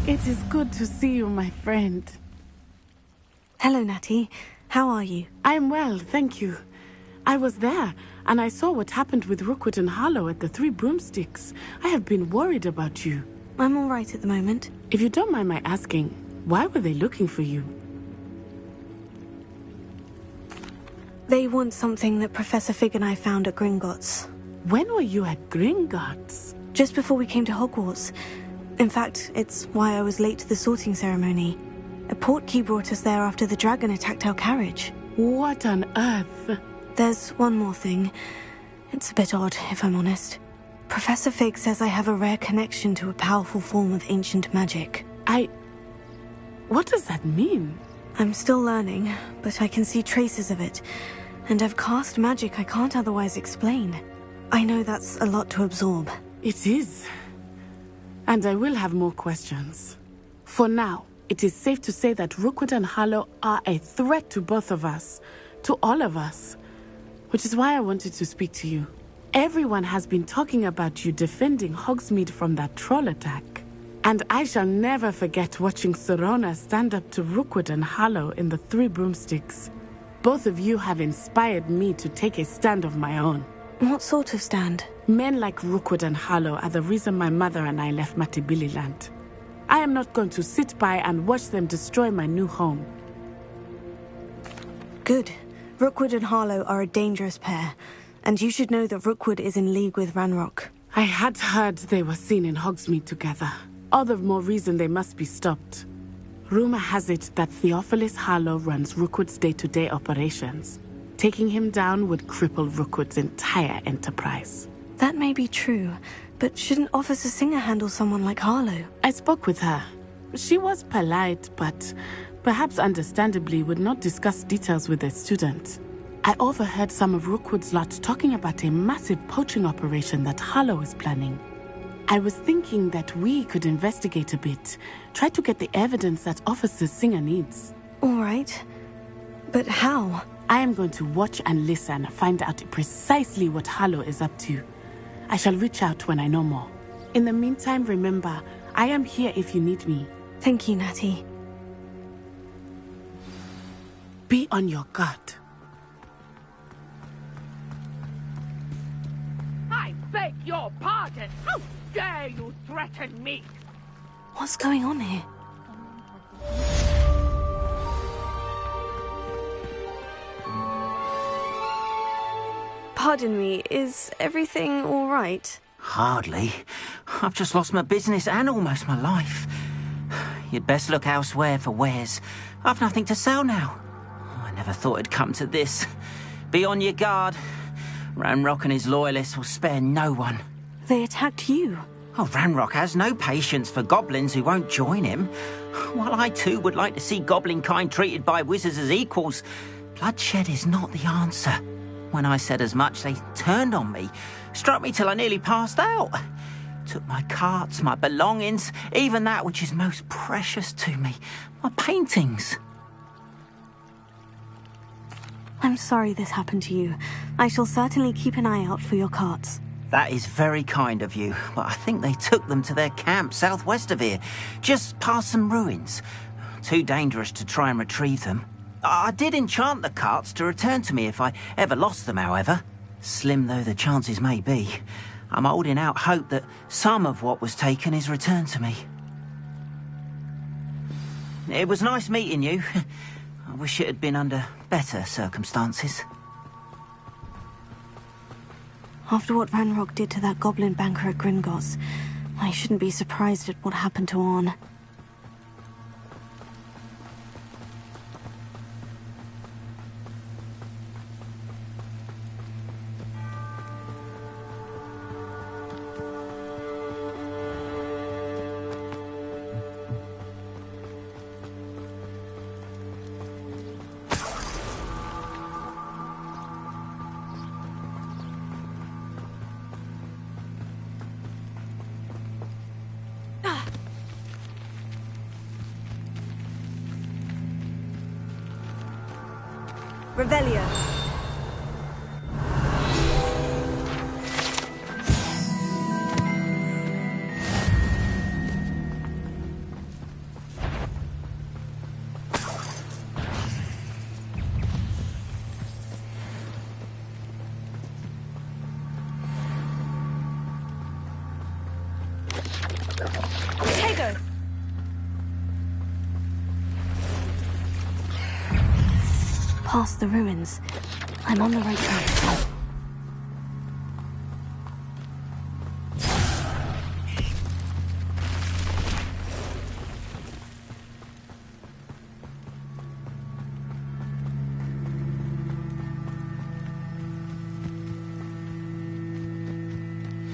It is good to see you, my friend. Hello, Natty. How are you? I'm well, thank you. I was there, and I saw what happened with Rookwood and Harlow at the Three Broomsticks. I have been worried about you. I'm all right at the moment. If you don't mind my asking, why were they looking for you? They want something that Professor Fig and I found at Gringotts. When were you at Gringotts? Just before we came to Hogwarts. In fact, it's why I was late to the sorting ceremony. A portkey brought us there after the dragon attacked our carriage. What on earth? There's one more thing. It's a bit odd, if I'm honest. Professor Fig says I have a rare connection to a powerful form of ancient magic. What does that mean? I'm still learning, but I can see traces of it. And I've cast magic I can't otherwise explain. I know that's a lot to absorb. It is. And I will have more questions. For now, it is safe to say that Rookwood and Harlow are a threat to both of us. To all of us. Which is why I wanted to speak to you. Everyone has been talking about you defending Hogsmeade from that troll attack. And I shall never forget watching Serona stand up to Rookwood and Harlow in the Three Broomsticks. Both of you have inspired me to take a stand of my own. What sort of stand? Men like Rookwood and Harlow are the reason my mother and I left Matibililand. I am not going to sit by and watch them destroy my new home. Good. Rookwood and Harlow are a dangerous pair, and you should know that Rookwood is in league with Ranrock. I had heard they were seen in Hogsmeade together. All the more reason they must be stopped. Rumor has it that Theophilus Harlow runs Rookwood's day-to-day operations. Taking him down would cripple Rookwood's entire enterprise. That may be true, but shouldn't Officer Singer handle someone like Harlow? I spoke with her. She was polite, but perhaps understandably would not discuss details with a student. I overheard some of Rookwood's lot talking about a massive poaching operation that Harlow is planning. I was thinking that we could investigate a bit, try to get the evidence that Officer Singer needs. All right. But how? I am going to watch and listen, find out precisely what Harlow is up to. I shall reach out when I know more. In the meantime, remember, I am here if you need me. Thank you, Natty. Be on your guard. I beg your pardon! How dare you threaten me? What's going on here? Pardon me, is everything all right? Hardly. I've just lost my business and almost my life. You'd best look elsewhere for wares. I've nothing to sell now. I never thought it'd come to this. Be on your guard. Ranrock and his loyalists will spare no one. They attacked you? Oh, Ranrock has no patience for goblins who won't join him. While I too would like to see goblin kind treated by wizards as equals, bloodshed is not the answer. When I said as much, they turned on me, struck me till I nearly passed out. Took my carts, my belongings, even that which is most precious to me, my paintings. I'm sorry this happened to you. I shall certainly keep an eye out for your carts. That is very kind of you, but I think they took them to their camp southwest of here, just past some ruins. Too dangerous to try and retrieve them. I did enchant the carts to return to me if I ever lost them, however. Slim though the chances may be, I'm holding out hope that some of what was taken is returned to me. It was nice meeting you. I wish it had been under better circumstances. After what Ranrock did to that goblin banker at Gringotts, I shouldn't be surprised at what happened to Orn. Revelio. Past the ruins. I'm on the right track.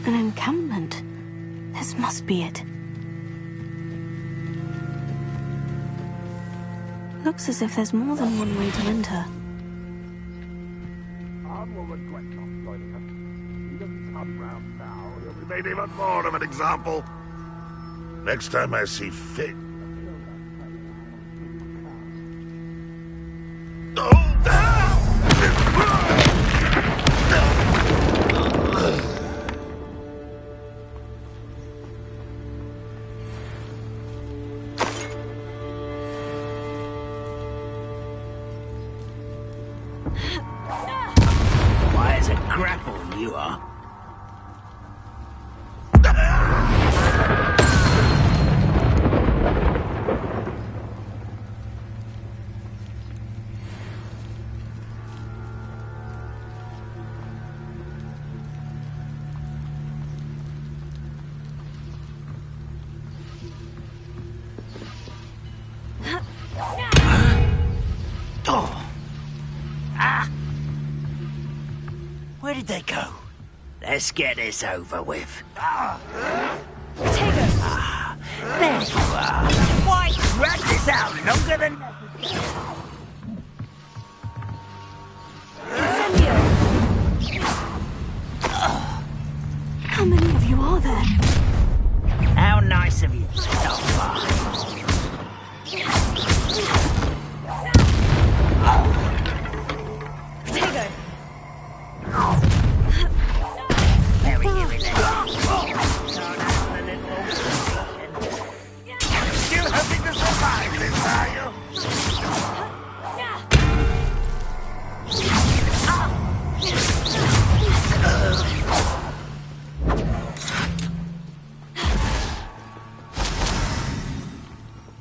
An encampment. This must be it. Looks as if there's more than one way to enter. Will regret not joining us. He doesn't come round now. He'll be made even more of an example. Next time I see Fig. Where did they go? Let's get this over with. There you are. Why drag this out longer than... How many of you are there? How nice of you to stop by. Very good. Still hoping to survive this, are you?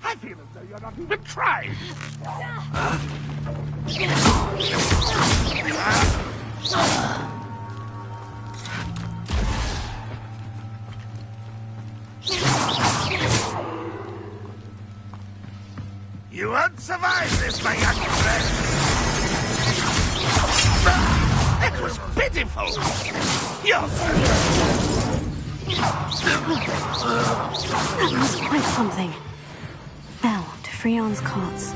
I feel as though you're not even trying. You won't survive this, my young friend. It was pitiful. That was quite something. Now, to Freon's carts.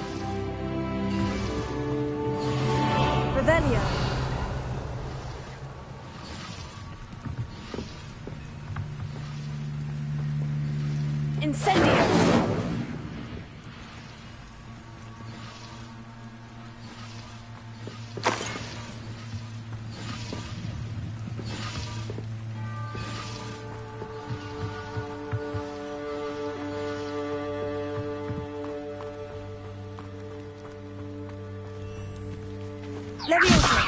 Revelio. Incendio. Leviosa.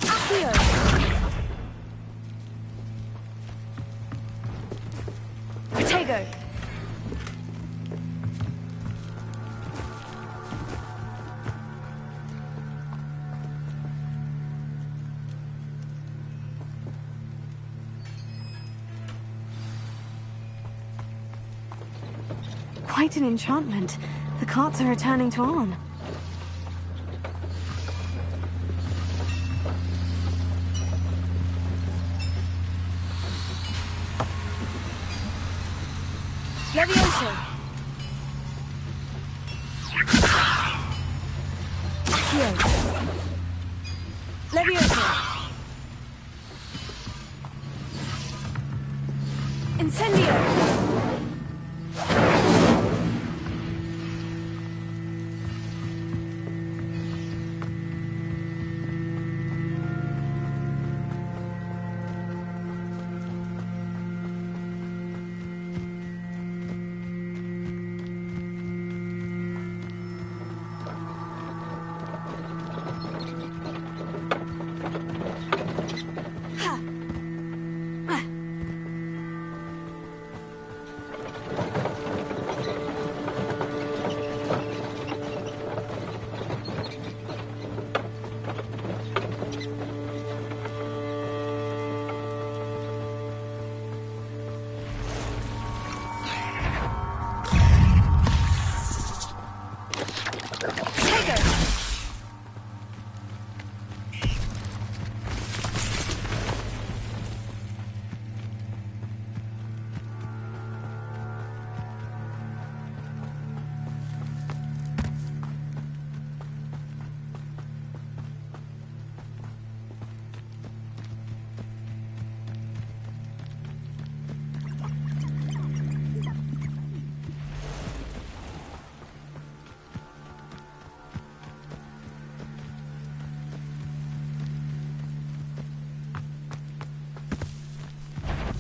Accio. Protego. Quite an enchantment. The carts are returning to Arn. Leviosa. Accio. Leviosa. Incendio.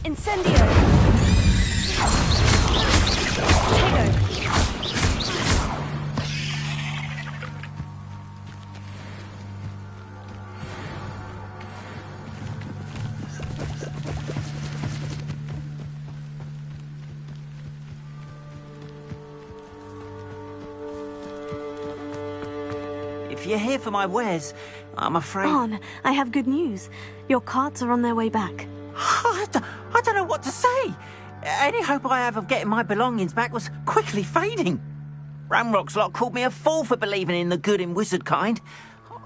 Incendio! Potato! If you're here for my wares, I'm afraid... Arn, I have good news. Your carts are on their way back. I don't know what to say. Any hope I have of getting my belongings back was quickly fading. Ramrock's lot called me a fool for believing in the good in wizard kind.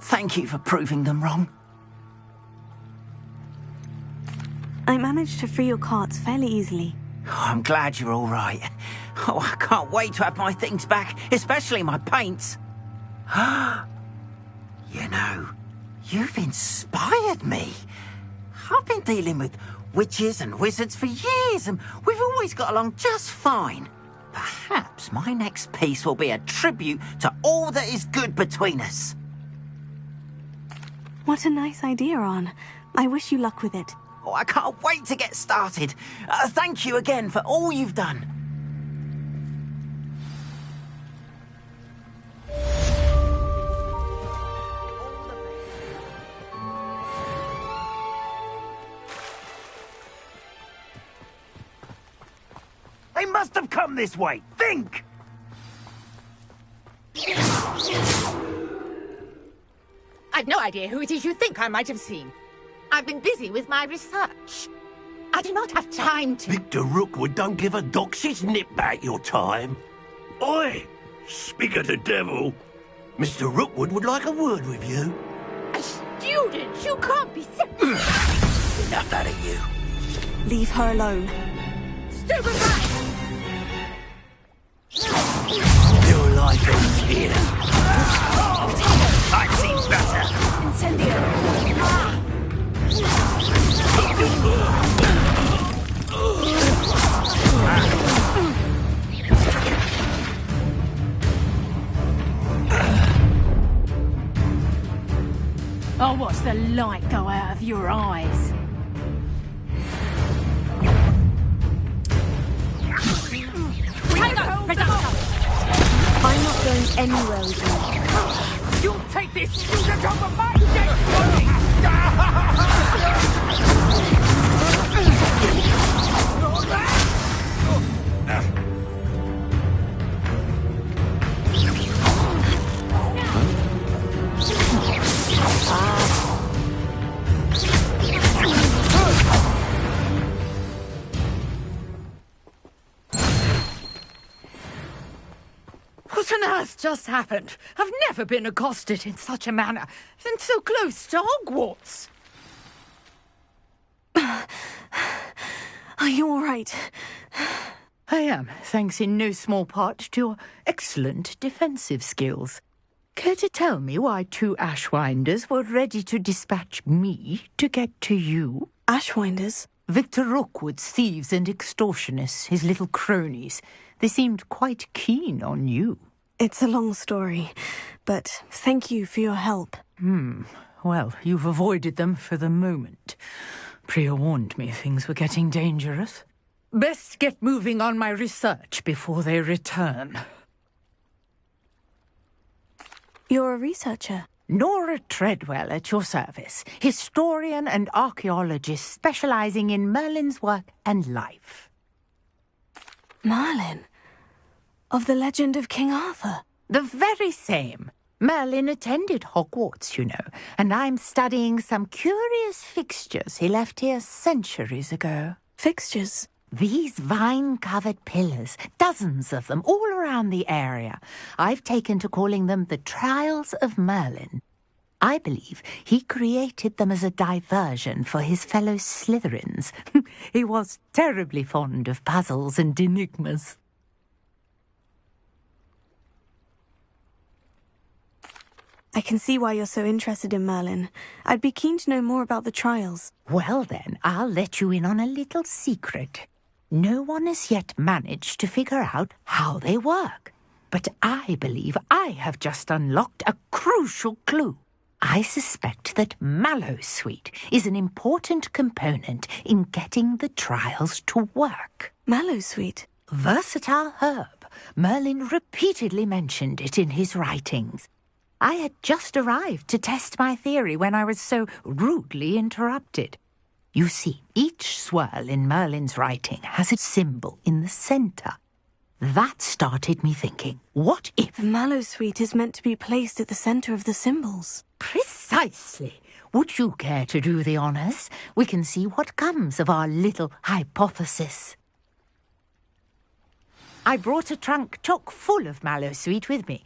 Thank you for proving them wrong. I managed to free your carts fairly easily. Oh, I'm glad you're all right. Oh, I can't wait to have my things back, especially my paints. You know, you've inspired me. I've been dealing with witches and wizards for years, and we've always got along just fine. Perhaps my next piece will be a tribute to all that is good between us. What a nice idea, Arn. I wish you luck with it. Oh, I can't wait to get started. Thank you again for all you've done. They must have come this way. Think! I've no idea who it is you think I might have seen. I've been busy with my research. I do not have time to... Victor Rookwood don't give a doxy's nip back your time. Oi! Speak of the devil. Mr. Rookwood would like a word with you. A student? You can't be Enough out of you. Leave her alone. Stupid rat! Your life ends here. I've seen better. Incendio! I'll watch the light go out of your eyes. I'm not going anywhere with you. You'll take this student off of my dead What on earth just happened? I've never been accosted in such a manner, and so close to Hogwarts. Are you all right? I am, thanks in no small part to your excellent defensive skills. Care to tell me why two Ashwinders were ready to dispatch me to get to you? Ashwinders? Victor Rookwood's thieves and extortionists, his little cronies. They seemed quite keen on you. It's a long story, but thank you for your help. Well, you've avoided them for the moment. Priya warned me things were getting dangerous. Best get moving on my research before they return. You're a researcher? Nora Treadwell at your service, historian and archaeologist specializing in Merlin's work and life. Merlin? Of the legend of King Arthur? The very same. Merlin attended Hogwarts, you know, and I'm studying some curious fixtures he left here centuries ago. Fixtures? These vine-covered pillars, dozens of them, all around the area. I've taken to calling them the Trials of Merlin. I believe he created them as a diversion for his fellow Slytherins. He was terribly fond of puzzles and enigmas. I can see why you're so interested in Merlin. I'd be keen to know more about the trials. Well then, I'll let you in on a little secret. No one has yet managed to figure out how they work. But I believe I have just unlocked a crucial clue. I suspect that mallowsweet is an important component in getting the trials to work. Mallowsweet? Versatile herb. Merlin repeatedly mentioned it in his writings. I had just arrived to test my theory when I was so rudely interrupted. You see, each swirl in Merlin's writing has a symbol in the centre. That started me thinking, what if... The mallowsweet is meant to be placed at the centre of the symbols. Precisely. Would you care to do the honours? We can see what comes of our little hypothesis. I brought a trunk chock full of mallowsweet with me.